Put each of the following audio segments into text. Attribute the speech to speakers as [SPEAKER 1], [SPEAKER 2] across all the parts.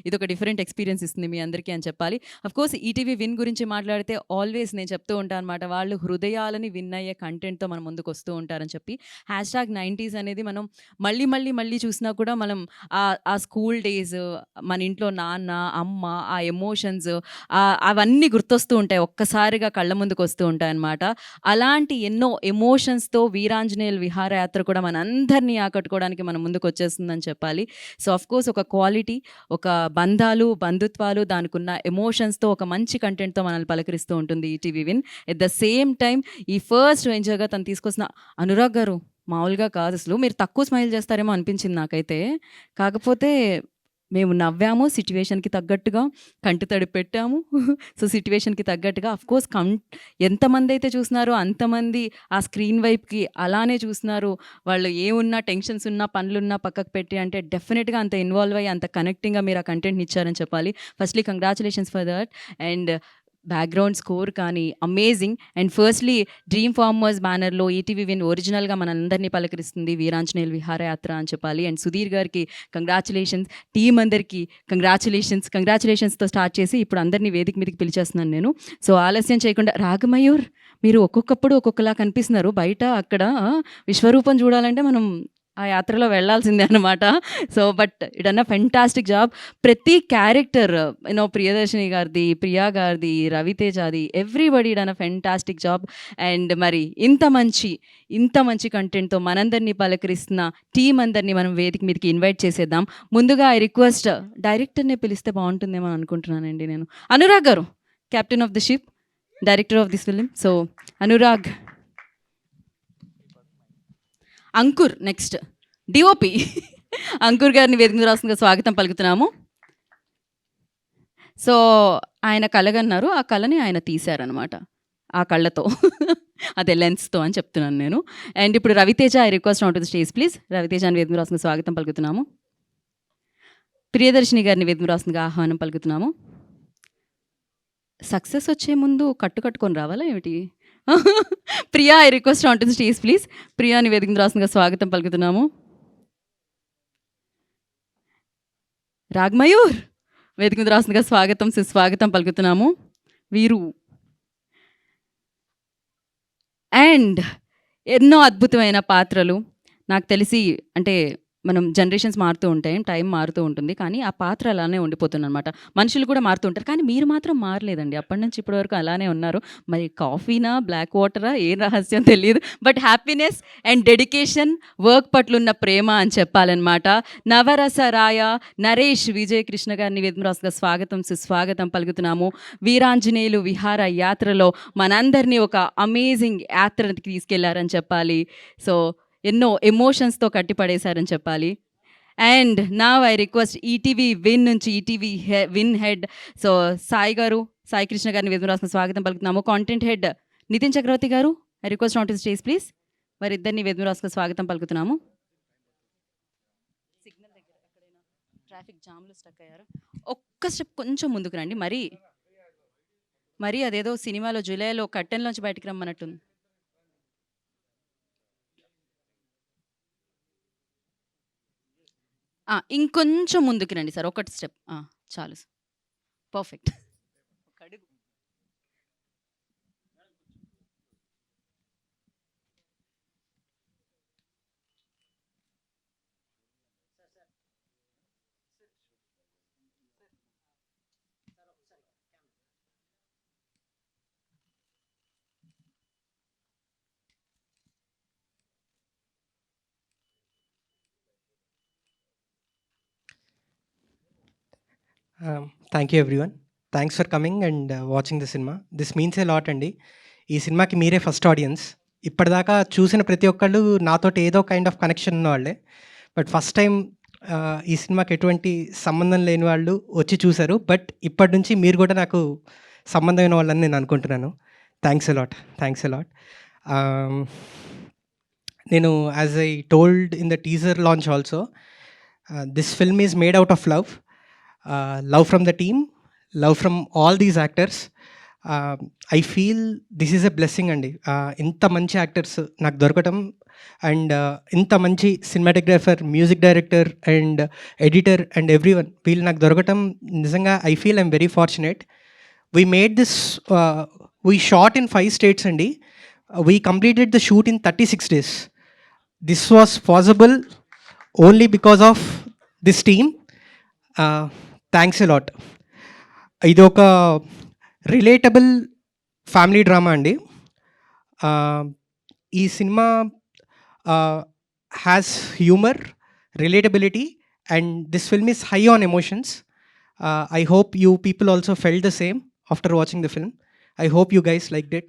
[SPEAKER 1] ఇదొక different experience ఇస్తుంది మీ అందరికీ అని చెప్పాలి. అఫ్‌కోర్స్ ఈటీవీ విన్ గురించి మాట్లాడితే ఆల్వేస్ నేను చెప్తూ ఉంటాను అనమాట. వాళ్ళు హృదయాలని విన్ అయ్యే కంటెంట్‌తో మన ముందుకొస్తూ ఉంటారని చెప్పి. హ్యాష్‌ట్యాగ్ 90s అనేది మనం మళ్ళీ చూసినా కూడా మనం ఆ స్కూల్ డేస్, మన ఇంట్లో నాన్న, అమ్మ, ఆ ఎమోషన్స్ అవన్నీ గుర్తొస్తూ ఉంటాయి. ఒక్కసారిగా కళ్ళ ముందుకొస్తూ ఉంటాయన్నమాట. అలాంటి ఎన్నో ఎమోషన్స్‌తో వీరాంజనేయుల విహారయాత్ర కూడా మనందరిని ఆకట్టుకోవడానికి మన ముందుకొచ్చేస్తుందని చెప్పాలి. సో, ఆఫ్‌కోర్స్ ఒక క్వాలిటీ, ఒక బంధాలు, బంధుత్వాలు, దానికున్న ఎమోషన్స్‌తో ఒక మంచి కంటెంట్‌తో మనల్ని పలకరిస్తూ ఉంటుంది ETV win. At the same time ఈ ఫస్ట్ వెంచర్‌గా తను తీసుకొస్తున్న అనురాగ్ గారు మామూలుగా కాదసలు. మీరు తక్కువ స్మైల్ చేస్తారేమో అనిపించింది నాకైతే. కాకపోతే మేము నవ్వాము సిట్యుయేషన్‌కి తగ్గట్టుగా, కంటి తడి పెట్టాము. సో, సిట్యుయేషన్‌కి తగ్గట్టుగా ఆఫ్‌కోర్స్ ఎంతమందైతే చూస్తున్నారో అంతమంది ఆ స్క్రీన్ వైపుకి అలానే చూస్తున్నారు. వాళ్ళు ఏమున్నా టెన్షన్స్ ఉన్నా, పనులున్నా పక్కకు పెట్టి అంటే డెఫినిట్‌గా అంత ఇన్వాల్వ్ అయ్యి అంత కనెక్టింగ్‌గా మీరు ఆ కంటెంట్‌ని ఇచ్చారని చెప్పాలి. Firstly congratulations for that. And background score కానీ amazing. And firstly Dream Farmers బ్యానర్‌లో ఈటీవీ విన్ ఒరిజినల్‌గా మనందరినీ పలకరిస్తుంది వీరాంజనేయుల విహారయాత్ర అని చెప్పాలి. అండ్ సుధీర్ గారికి కంగ్రాచ్యులేషన్స్. టీమ్ అందరికీ కంగ్రాచ్యులేషన్స్‌తో స్టార్ట్ చేసి ఇప్పుడు అందరిని వేదిక మీదకి పిలిచేస్తున్నాను నేను. సో, ఆలస్యం చేయకుండా రాగమయూర్, మీరు ఒక్కొక్కప్పుడు ఒక్కొక్కలా కనిపిస్తున్నారు. బయట అక్కడ విశ్వరూపం చూడాలంటే మనం ఆ యాత్రలో వెళ్ళాల్సిందే అనమాట. So, but you done a fantastic job. ప్రతి క్యారెక్టర్ ప్రియదర్శిని గారిది, ప్రియా గారిది, రవితేజది, everybody done a fantastic job. And మరి ఇంత మంచి కంటెంట్‌తో మనందరినీ పలకరిస్తున్న టీమ్ అందరిని మనం వేదిక మీదకి ఇన్వైట్ చేసేద్దాం. ముందుగా ఐ రిక్వెస్ట్ డైరెక్టర్‌నే పిలిస్తే బావుంటుందేమో అనుకుంటున్నానండి నేను. అనురాగ్ గారు, captain of the ship, director of this film. So, Anurag. Ankur next DOP. Ankur గారిని వేదిక మీద రాస్తుందిగా స్వాగతం పలుకుతున్నాము. సో, ఆయన కలగన్నారు. ఆ కళని ఆయన తీశారనమాట. ఆ కళ్ళతో. అదే లెన్స్‌తో అని చెప్తున్నాను నేను. అండ్ ఇప్పుడు Ravi Teja, I request on to the stage please. రవితేజని వేదిక మీద రాస్తుందిగా స్వాగతం పలుకుతున్నాము. ప్రియదర్శిని గారిని వేదిక మీద రాస్తుందిగా ఆహ్వానం పలుకుతున్నాము. సక్సెస్ వచ్చే ముందు కట్టుకొని రావాలా ఏమిటి? Priya, I request on to the stage please. ప్రియాని వేదిక మీద రాస్తుందిగా స్వాగతం పలుకుతున్నాము. రాగ్మయూర్, వేదిక మీద రాస్తుందిగా సుస్వాగతం పలుకుతున్నాము. వీరు అండ్ ఎన్నో అద్భుతమైన పాత్రలు. నాకు తెలిసి అంటే మనం జనరేషన్స్ మారుతూ ఉంటాయి. టైం మారుతూ ఉంటుంది. కానీ ఆ పాత్ర అలానే ఉండిపోతుందనమాట. మనుషులు కూడా మారుతూ ఉంటారు. కానీ మీరు మాత్రం మారలేదండి. అప్పటి నుంచి ఇప్పటి వరకు అలానే ఉన్నారు. మరి కాఫీనా? బ్లాక్ వాటరా? ఏం రహస్యం తెలీదు. But happiness and dedication, work పట్లున్న ప్రేమ అని చెప్పాలనమాట. నవరస రాయ నరేష్ విజయ్ కృష్ణ గారిని వేదిక సుస్వాగతం పలుకుతున్నాము. వీరాంజనేయులు విహార యాత్రలో మనందరినీ ఒక అమేజింగ్ యాత్రకి తీసుకెళ్లారని చెప్పాలి. సో, ఎన్నో ఎమోషన్స్‌తో కట్టిపడేశారని చెప్పాలి. And now I request ETV Win నుంచి ఈటీవీ విన్ హెడ్ సో, సాయి కృష్ణ గారిని వేదిక మీద స్వాగతం పలుకుతున్నాము. కాంటెంట్ హెడ్ నితిన్ చక్రవర్తి గారు, I request on to the stage please. వారిద్దరిని వేదిక మీద స్వాగతం పలుకుతున్నాము. సిగ్నల్ దగ్గర ఎక్కడైనా ట్రాఫిక్ జామ్‌లో స్టక్ అయ్యారు. ఒక్క స్టెప్ కొంచెం ముందుకు రండి. మరి అదేదో సినిమాలో జులైలో కర్టెన్‌లోంచి బయటికి రమ్మన్నట్టుంది. ఇంకొంచెం ముందుకు రండి సార్. ఒకటి స్టెప్. చాలు. Perfect.
[SPEAKER 2] Thank you everyone. Thanks for coming and watching the cinema. This means a lot అండి. ఈ సినిమాకి మీరే ఫస్ట్ ఆడియన్స్. ఇప్పటిదాకా చూసిన ప్రతి ఒక్కళ్ళు నాతోటి ఏదో కైండ్ ఆఫ్ కనెక్షన్ ఉన్నవాళ్ళే. బట్ ఫస్ట్ టైం ఈ సినిమాకి ఎటువంటి సంబంధం లేని వాళ్ళు వచ్చి చూశారు. బట్ ఇప్పటి నుంచి మీరు కూడా నాకు సంబంధమైన వాళ్ళని నేను అనుకుంటున్నాను. Thanks a lot. నేను as I told in the teaser launch also, this film is made out of love. Love from the team, love from all these actors. I feel this is a blessing అండి. ఇంత మంచి actors నాకు దొరకటం and ఇంత మంచి cinematographer, music director and editor and everyone వీళ్ళు నాకు దొరకటం నిజంగా I feel I'm very fortunate. We made this we shot in 5 states అండి. We completed the shoot in 36 days. This was possible only because of this team. Thanks a lot. ఇది ఒక relatable family drama అండి. ఈ cinema has humour, relatability and this film is high on emotions. I hope you people also felt the same after watching the film. I hope you guys liked it.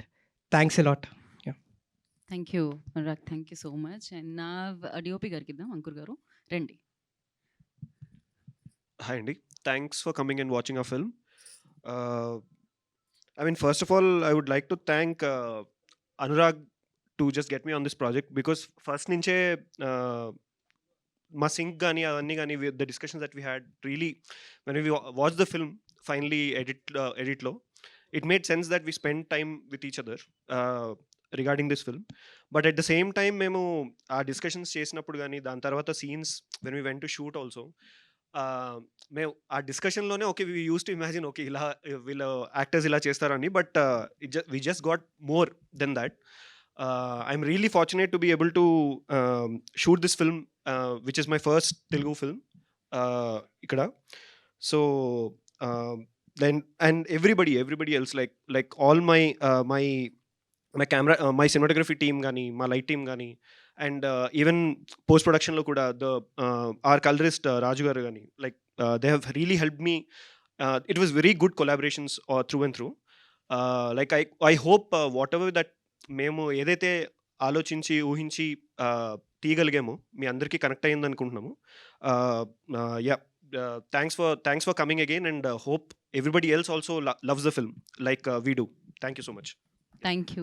[SPEAKER 2] Thanks a lot. Yeah.
[SPEAKER 1] Thank you Anurag, thank you so much. And నా DOP గారికి ఇద్దాం, అంకుర్ గారు రండి.
[SPEAKER 3] Hi, Andy. Thanks for coming and watching our film. I mean, first of all, I would like to thank Anurag to just get me on this project because first ninche మా sync కానీ అవన్నీ కానీ the discussions that we had really when we watch the film finally ఎడిట్లో it made sense that we spend time with each other regarding this film. But at the same time మేము ఆ discussions చేసినప్పుడు కానీ దాని తర్వాత scenes when we went to shoot also మేము ఆ డిస్కషన్లోనే okay we use to imagine okay ఇలా వీళ్ళ యాక్టర్స్ ఇలా చేస్తారని, but we just got more than that. I'm really fortunate to be able to shoot this film, which is my first Telugu film ikkada. So then and everybody else, like all my camera, my cinematography team gani, my light team gani, and even post production lo kuda the our colorist Raju garu gani, like they have really helped me. It was very good collaborations through and through. Like I hope whatever that మేము ఏదైతే ఆలోచించి ఊహించి తీయగలిగామో మీ అందరికీ connect అయ్యింది అనుకుంటున్నాము. Yeah, thanks for coming again and hope everybody else also loves the film like we do. Thank you so much.
[SPEAKER 1] Thank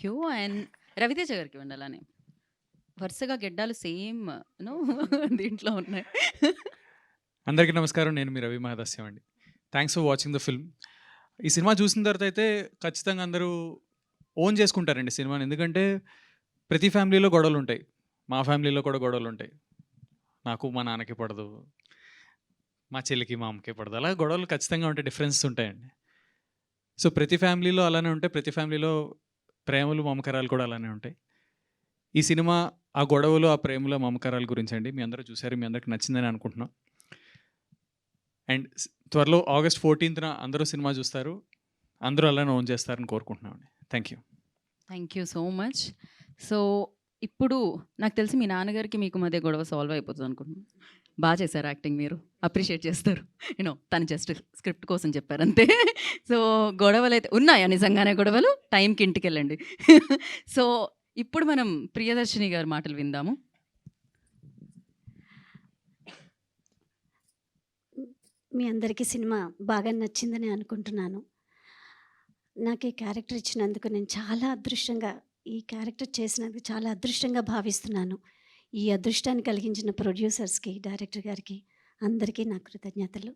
[SPEAKER 1] you. And Raviteja గారికి ఉండాలనే వరుసగా గెడ్డాలు సేమ్ దీంట్లో ఉన్నాయి.
[SPEAKER 4] అందరికీ నమస్కారం, నేను మీ రవి మహదాస్యం అండి. Thanks for watching the film. ఈ సినిమా చూసిన తర్వాత అయితే ఖచ్చితంగా అందరూ ఓన్ చేసుకుంటారండి సినిమాని. ఎందుకంటే ప్రతి ఫ్యామిలీలో గొడవలు ఉంటాయి, మా ఫ్యామిలీలో కూడా గొడవలు ఉంటాయి. నాకు మా నాన్నకి పడదు, మా చెల్లికి మా అమ్మకి పడదు, అలా గొడవలు ఖచ్చితంగా ఉంటాయి, డిఫరెన్సెస్ ఉంటాయండి. సో ప్రతి ఫ్యామిలీలో అలానే ఉంటాయి, ప్రతి ఫ్యామిలీలో ప్రేమలు మమకారాలు కూడా అలానే ఉంటాయి. ఈ సినిమా ఆ గొడవలు, ఆ ప్రేమలు, ఆ మమకారాల గురించి అండి. మీ అందరూ చూసారు, మీ అందరికి నచ్చిందని అనుకుంటున్నాం. అండ్ త్వరలో August 14th అందరూ సినిమా చూస్తారు, అందరూ అలానే ఓన్ చేస్తారని కోరుకుంటున్నాం అండి. Thank you
[SPEAKER 1] so much. So ఇప్పుడు నాకు తెలిసి మీ నాన్నగారికి మీకు మధ్య గొడవ సాల్వ్ అయిపోతుంది అనుకుంటున్నాను. బాగా చేశారు యాక్టింగ్, మీరు అప్రిషియేట్ చేస్తారు. తను జస్ట్ స్క్రిప్ట్ కోసం చెప్పారు అంతే. సో గొడవలు అయితే ఉన్నాయా, నిజంగానే గొడవలు? టైంకి ఇంటికి వెళ్ళండి. సో ఇప్పుడు మనం ప్రియదర్శిని గారి మాటలు విందాము.
[SPEAKER 5] మీ అందరికీ సినిమా బాగా నచ్చిందని అనుకుంటున్నాను. నాకు ఈ క్యారెక్టర్ ఇచ్చినందుకు నేను చాలా అదృష్టంగా, ఈ క్యారెక్టర్ చేసినందుకు చాలా అదృష్టంగా భావిస్తున్నాను. ఈ అదృష్టాన్ని కలిగించిన ప్రొడ్యూసర్స్కి, డైరెక్టర్ గారికి అందరికీ నా కృతజ్ఞతలు.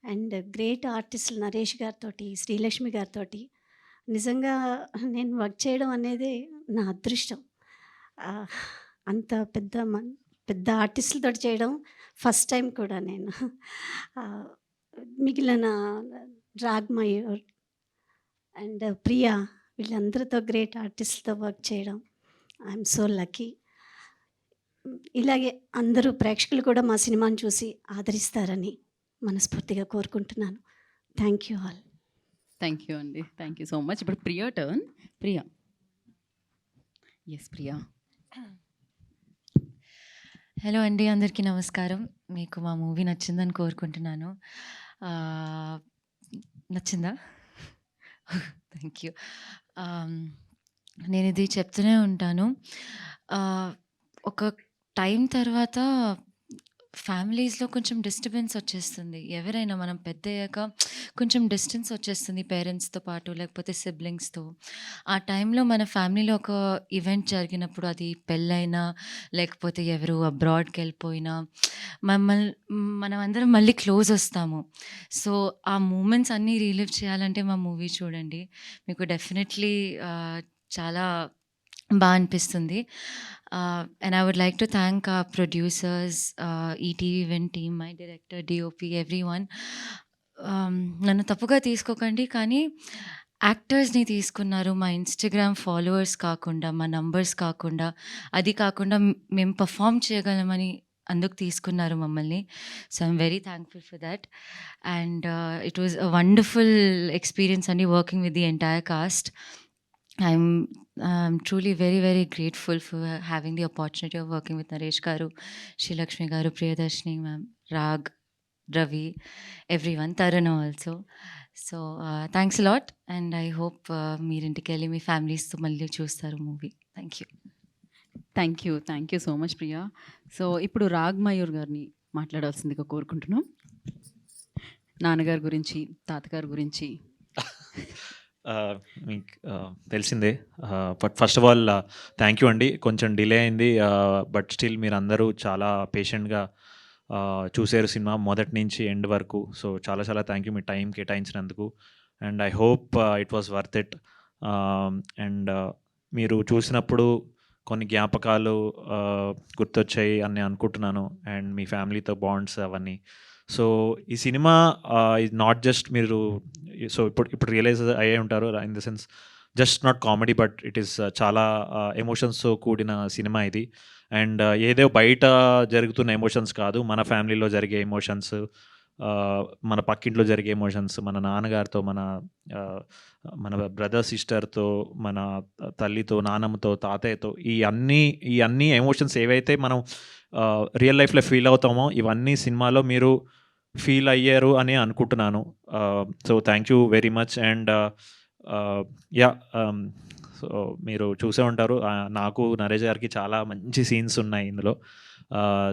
[SPEAKER 5] అండ్ గ్రేట్ ఆర్టిస్టులు నరేష్ గారితో, శ్రీలక్ష్మి గారితో నిజంగా నేను వర్క్ చేయడం అనేది నా అదృష్టం. అంత పెద్ద ఆర్టిస్టులతో చేయడం ఫస్ట్ టైం కూడా నేను. మిగిలిన రాగ్మయూర్ అండ్ ప్రియా వీళ్ళందరితో గ్రేట్ ఆర్టిస్ట్తో వర్క్ చేయడం ఐఎమ్ సో లక్కీ. ఇలాగే అందరూ ప్రేక్షకులు కూడా మా సినిమాని చూసి ఆదరిస్తారని మనస్ఫూర్తిగా కోరుకుంటున్నాను. Thank you all.
[SPEAKER 1] Thank you అండి, థ్యాంక్ యూ సో మచ్. ఇప్పుడు Priya turn. Priya. Yes Priya.
[SPEAKER 6] Hello అండి, అందరికీ నమస్కారం. మీకు మా మూవీ నచ్చిందని కోరుకుంటున్నాను. నచ్చిందా? Thank you. నేను ఇది చెప్తూనే ఉంటాను. ఒక టైం తర్వాత ఫ్యామిలీస్లో కొంచెం డిస్టర్బెన్స్ వచ్చేస్తుంది. ఎవరైనా మనం పెద్ద అయ్యాక కొంచెం డిస్టెన్స్ వచ్చేస్తుంది పేరెంట్స్తో పాటు, లేకపోతే సిబ్లింగ్స్తో. ఆ టైంలో మన ఫ్యామిలీలో ఒక ఈవెంట్ జరిగినప్పుడు, అది పెళ్ళైనా లేకపోతే ఎవరు అబ్రాడ్కి వెళ్ళిపోయినా, మనం అందరం మళ్ళీ క్లోజ్ వస్తాము. సో ఆ మూమెంట్స్ అన్నీ రీలివ్ చేయాలంటే మా మూవీ చూడండి, మీకు డెఫినెట్లీ చాలా బాగా అనిపిస్తుంది. And I would like to thank our producers, ETV Win team, my director, DOP, everyone. నన్ను తప్పుగా తీసుకోకండి, కానీ యాక్టర్స్ని తీసుకున్నారు, మా ఇన్స్టాగ్రామ్ ఫాలోవర్స్ కాకుండా, మా నంబర్స్ కాకుండా, అది కాకుండా మేము పర్ఫామ్ చేయగలమని అందుకు తీసుకున్నారు మమ్మల్ని. So I'm very thankful for that. And it was a wonderful experience అండి working with the entire cast. I'm truly very, very grateful for having the opportunity of working with Naresh Garu, Srilakshmi Garu, Priyadarshini ma'am, Rag, Ravi, everyone, Tarun also. So thanks a lot, and I hope meer intiki velli మీ ఫ్యామిలీస్తో మళ్ళీ చూస్తారు movie. Thank you.
[SPEAKER 1] Thank you so much Priya. So ఇప్పుడు రాగ్ మయూర్ గారిని మాట్లాడాల్సిందిగా కోరుకుంటున్నాం. నాన్నగారి గురించి, తాతగారి గురించి.
[SPEAKER 7] మీకు తెలిసిందే. But first of all thank you అండి. కొంచెం డిలే అయింది, బట్ స్టిల్ మీరు అందరూ చాలా పేషెంట్గా చూసారు సినిమా మొదటి నుంచి ఎండ్ వరకు. సో చాలా చాలా థ్యాంక్ యూ మీ టైం కేటాయించినందుకు. And I hope it was worth it. And మీరు చూసినప్పుడు కొన్ని జ్ఞాపకాలు గుర్తొచ్చాయి అని అనుకుంటున్నాను, అండ్ మీ ఫ్యామిలీతో బాండ్స్ అవన్నీ. సో ఈ సినిమా ఇది నాట్ జస్ట్ మీరు సో ఇప్పుడు రియలైజ్ అయ్యే ఉంటారు, in the sense just not comedy, but it is చాలా ఎమోషన్స్తో కూడిన సినిమా ఇది. అండ్ ఏదో బయట జరుగుతున్న ఎమోషన్స్ కాదు, మన ఫ్యామిలీలో జరిగే ఎమోషన్స్, మన పక్కింట్లో జరిగే ఎమోషన్స్, మన నాన్నగారితో, మన బ్రదర్ సిస్టర్తో, మన తల్లితో, నాన్నమ్మతో, తాతయ్యతో, ఈ అన్ని ఎమోషన్స్ ఏవైతే మనం రియల్ లైఫ్లో ఫీల్ అవుతామో ఇవన్నీ సినిమాలో మీరు ఫీల్ అయ్యారు అని అనుకుంటున్నాను. So thank you very much. And yeah, so మీరు చూసే ఉంటారు, నాకు నరేష్ గారికి చాలా మంచి సీన్స్ ఉన్నాయి ఇందులో.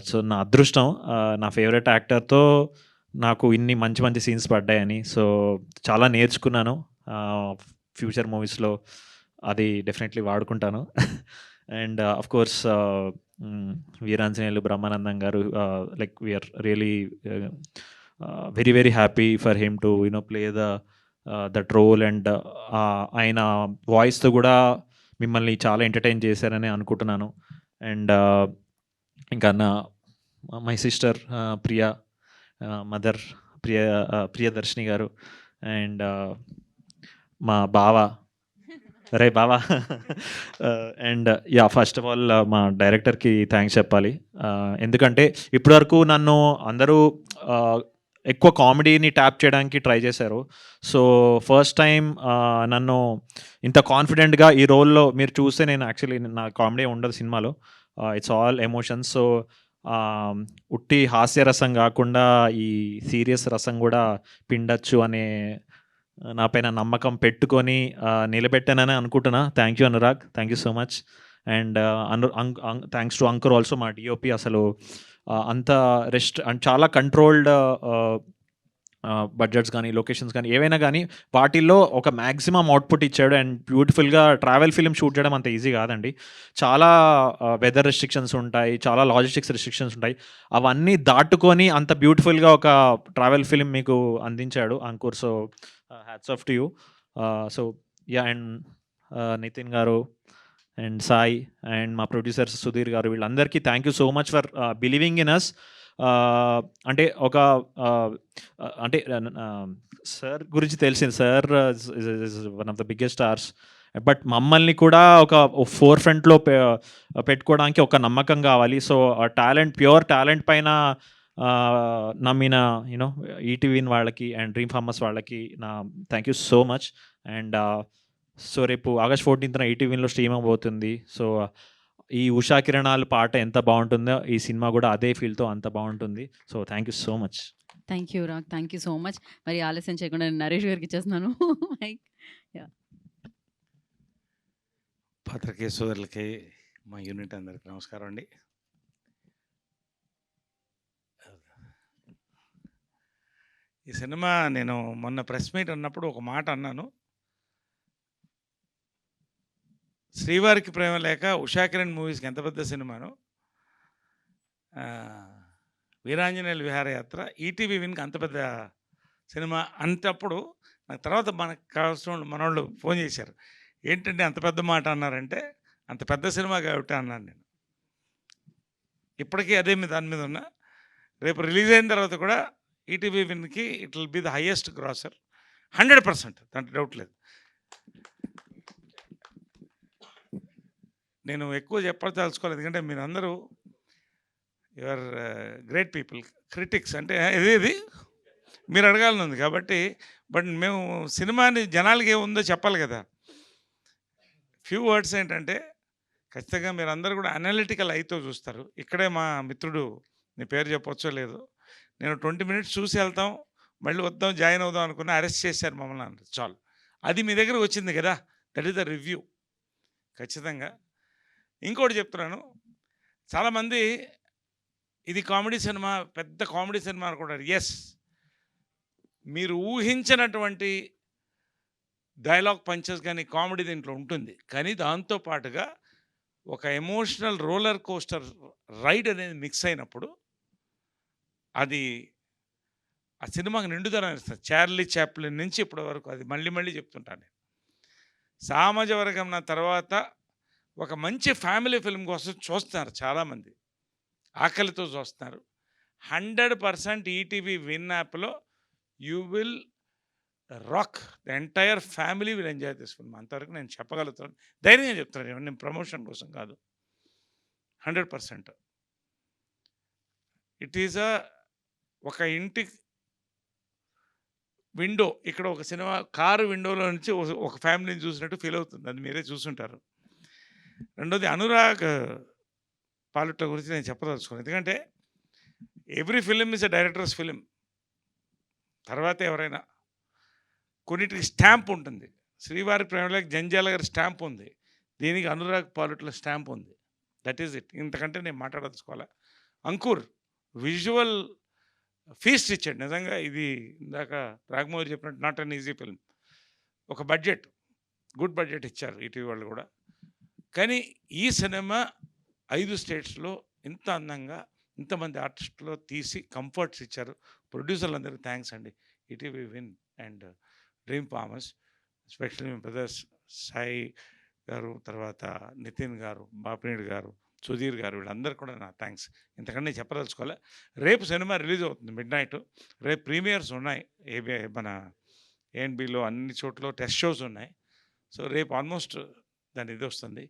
[SPEAKER 7] సో నా అదృష్టం, నా ఫేవరెట్ యాక్టర్తో నాకు ఇన్ని మంచి మంచి సీన్స్ పడ్డాయని. సో చాలా నేర్చుకున్నాను, ఫ్యూచర్ మూవీస్లో అది డెఫినెట్లీ వాడుకుంటాను. And of course Veeranjaneyulu Brahmanandam గారు, like we're really very very happy for him to play that role. And ఆయన వాయిస్తో కూడా మిమ్మల్ని చాలా ఎంటర్టైన్ చేశారని అనుకుంటున్నాను. అండ్ ఇంకా my sister Priya, mother Priyadarshini గారు, అండ్ మా బావ, రే బావా. And yeah, first of all మా డైరెక్టర్కి థ్యాంక్స్ చెప్పాలి. ఎందుకంటే ఇప్పటివరకు నన్ను అందరూ ఎక్కువ కామెడీని ట్యాప్ చేయడానికి ట్రై చేశారు. సో ఫస్ట్ టైం నన్ను ఇంత కాన్ఫిడెంట్గా ఈ రోల్లో మీరు చూస్తే, నేను యాక్చువల్లీ నా కామెడీ ఉండదు సినిమాలో, ఇట్స్ ఆల్ ఎమోషన్స్. సో ఉట్టి హాస్యరసం కాకుండా ఈ సీరియస్ రసం కూడా పిండచ్చు అనే నా పైన నమ్మకం పెట్టుకొని నిలబెట్టానని అనుకుంటున్నా. Thank you Anurag, thank you so much. And thanks to Ankur also, మా డిఓపి. అసలు అంత అండ్ చాలా కంట్రోల్డ్ బడ్జెట్స్ కానీ, లొకేషన్స్ కానీ, ఏవైనా కానీ వాటిల్లో ఒక మ్యాక్సిమం అవుట్పుట్ ఇచ్చాడు. అండ్ బ్యూటిఫుల్గా ట్రావెల్ ఫిల్మ్ షూట్ చేయడం అంత ఈజీ కాదండి. చాలా వెదర్ రెస్ట్రిక్షన్స్ ఉంటాయి, చాలా లాజిస్టిక్స్ రెస్ట్రిక్షన్స్ ఉంటాయి. అవన్నీ దాటుకొని అంత బ్యూటిఫుల్గా ఒక ట్రావెల్ ఫిల్మ్ మీకు అందించాడు Ankur. So hats off to you. So yeah, and Nithin గారు అండ్ సాయి అండ్ మా ప్రొడ్యూసర్స్ సుధీర్ గారు, వీళ్ళందరికీ thank you so much for believing in us. అంటే అంటే సార్ గురించి తెలిసింది, sir is one of the biggest stars. But మమ్మల్ని కూడా ఒక ఫోర్ ఫ్రంట్లో పెట్టుకోవడానికి ఒక నమ్మకం కావాలి. సో టాలెంట్, ప్యూర్ టాలెంట్ పైన నమ్మిన ఈటీవీన్ వాళ్ళకి అండ్ డ్రీమ్ ఫార్మర్స్ వాళ్ళకి నా thank you so much. And so రేపు August 14th ఈటీవీలో స్ట్రీమ్ అవబోతుంది. సో ఈ ఉషా కిరణాలు పాట ఎంత బాగుంటుందో ఈ సినిమా కూడా అదే ఫీల్తో అంత బాగుంటుంది. So thank you so much.
[SPEAKER 1] Thank you Raag, thank you so much. మరి ఆలస్యం చేయకుండా నేను నరేష్ గారికి ఇచ్చేస్తున్నాను.
[SPEAKER 8] పత్రికే సోదరులకి, మా యూనిట్ అందరికి నమస్కారం అండి. ఈ సినిమా నేను మొన్న ప్రెస్ మీట్ అన్నప్పుడు ఒక మాట అన్నాను. శ్రీవారికి ప్రేమ లేక, ఉషా కిరణ్ మూవీస్కి ఎంత పెద్ద సినిమాను, వీరాంజనేయుల విహారయాత్ర, ఈటీవీ విన్కి అంత పెద్ద సినిమా అంటప్పుడు నాకు తర్వాత మనకు కావాల్సిన మనోళ్ళు ఫోన్ చేశారు. ఏంటంటే అంత పెద్ద మాట అన్నారంటే, అంత పెద్ద సినిమా కాబట్టి అన్నాను నేను. ఇప్పటికీ అదే దాని మీద ఉన్నా. రేపు రిలీజ్ అయిన తర్వాత కూడా ఈటీవీ విన్కి it will be the highest grosser 100%, దాంట్లో డౌట్ లేదు. నేను ఎక్కువ చెప్పదలుచుకోలేదు, ఎందుకంటే మీరందరూ యువర్ గ్రేట్ పీపుల్. క్రిటిక్స్ అంటే ఇది మీరు అడగాలని ఉంది కాబట్టి, బట్ మేము సినిమాని జనాలకి ఏముందో చెప్పాలి కదా. ఫ్యూ వర్డ్స్ ఏంటంటే, ఖచ్చితంగా మీరు అందరూ కూడా అనలిటికల్ అయితో చూస్తారు. ఇక్కడే మా మిత్రుడు, నీ పేరు చెప్పొచ్చో లేదు, నేను 20 minutes చూసి వెళ్తాం, మళ్ళీ వద్దాం జాయిన్ అవుదాం అనుకుని అరెస్ట్ చేశారు మమ్మల్ని అన్నారు. చాలు, అది మీ దగ్గర వచ్చింది కదా, దట్ ఈస్ ద రివ్యూ. ఖచ్చితంగా ఇంకోటి చెప్తున్నాను, చాలామంది ఇది కామెడీ సినిమా, పెద్ద కామెడీ సినిమా అనుకుంటారు. ఎస్, మీరు ఊహించినటువంటి డైలాగ్ పంచెస్ కానీ కామెడీ దీంట్లో ఉంటుంది, కానీ దాంతోపాటుగా ఒక ఎమోషనల్ రోలర్ కోస్టర్ రైడ్ అనేది మిక్స్ అయినప్పుడు అది ఆ సినిమాకి నిండుదనం ఇస్తుంది. చార్లీ చాప్లిన్ నుంచి ఇప్పటి వరకు అది మళ్ళీ మళ్ళీ చెప్తుంటాను నేను. సామాజ వర్గం నా తర్వాత ఒక మంచి ఫ్యామిలీ ఫిల్మ్ కోసం చూస్తున్నారు చాలామంది, ఆకలితో చూస్తున్నారు. 100% ఈటీవీ విన్ యాప్లో you will rock, the entire family will enjoy this film. అంతవరకు నేను చెప్పగలుగుతాను, ధైర్యంగా చెప్తాను, నేను ప్రమోషన్ కోసం కాదు. 100% ఇట్ ఈజ్ ఒక ఇంటి విండో, ఇక్కడ ఒక సినిమా కారు విండోలో నుంచి ఒక ఫ్యామిలీని చూసినట్టు ఫీల్ అవుతుంది, అది మీరే చూసుంటారు. రెండోది అనురాగ్ పాలుట్ల గురించి నేను చెప్పదలుచుకోను, ఎందుకంటే every film is a directors film. తర్వాత ఎవరైనా కొన్నిటికి స్టాంప్ ఉంటుంది. శ్రీవారి ప్రేమలకు జంజాల గారి స్టాంప్ ఉంది, దీనికి అనురాగ్ పాలుట్ల స్టాంప్ ఉంది. దట్ ఈజ్ ఇట్, ఇంతకంటే నేను మాట్లాడదలుచుకోవాలా. అంకుర్ విజువల్ ఫీస్ట్ ఇచ్చాడు నిజంగా. ఇది ఇందాక రాఘమోహన్ చెప్పినట్టు నాట్ అన్ ఈజీ ఫిల్మ్. ఒక బడ్జెట్, గుడ్ బడ్జెట్ ఇచ్చారు ఈటీవీ వాళ్ళు కూడా. కానీ ఈ సినిమా 5 స్టేట్స్లో ఇంత అందంగా ఇంతమంది ఆర్టిస్టులో తీసి కంఫర్ట్స్ ఇచ్చారు. ప్రొడ్యూసర్లందరికీ థ్యాంక్స్ అండి, ETV win and dream farmers, especially me brothers Sai గారు, తర్వాత నితిన్ గారు, బాపినేడు గారు, సుధీర్ గారు, వీళ్ళందరూ కూడా నా థ్యాంక్స్. ఇంతకంటే నేను చెప్పదలుచుకోవాలి. రేపు సినిమా రిలీజ్ అవుతుంది మిడ్నైట్. రేపు ప్రీమియర్స్ ఉన్నాయి, మన ఏఎన్బిలో అన్ని చోట్ల టెస్ట్ షోస్ ఉన్నాయి. సో రేపు ఆల్మోస్ట్ దాని ఇది వస్తుంది.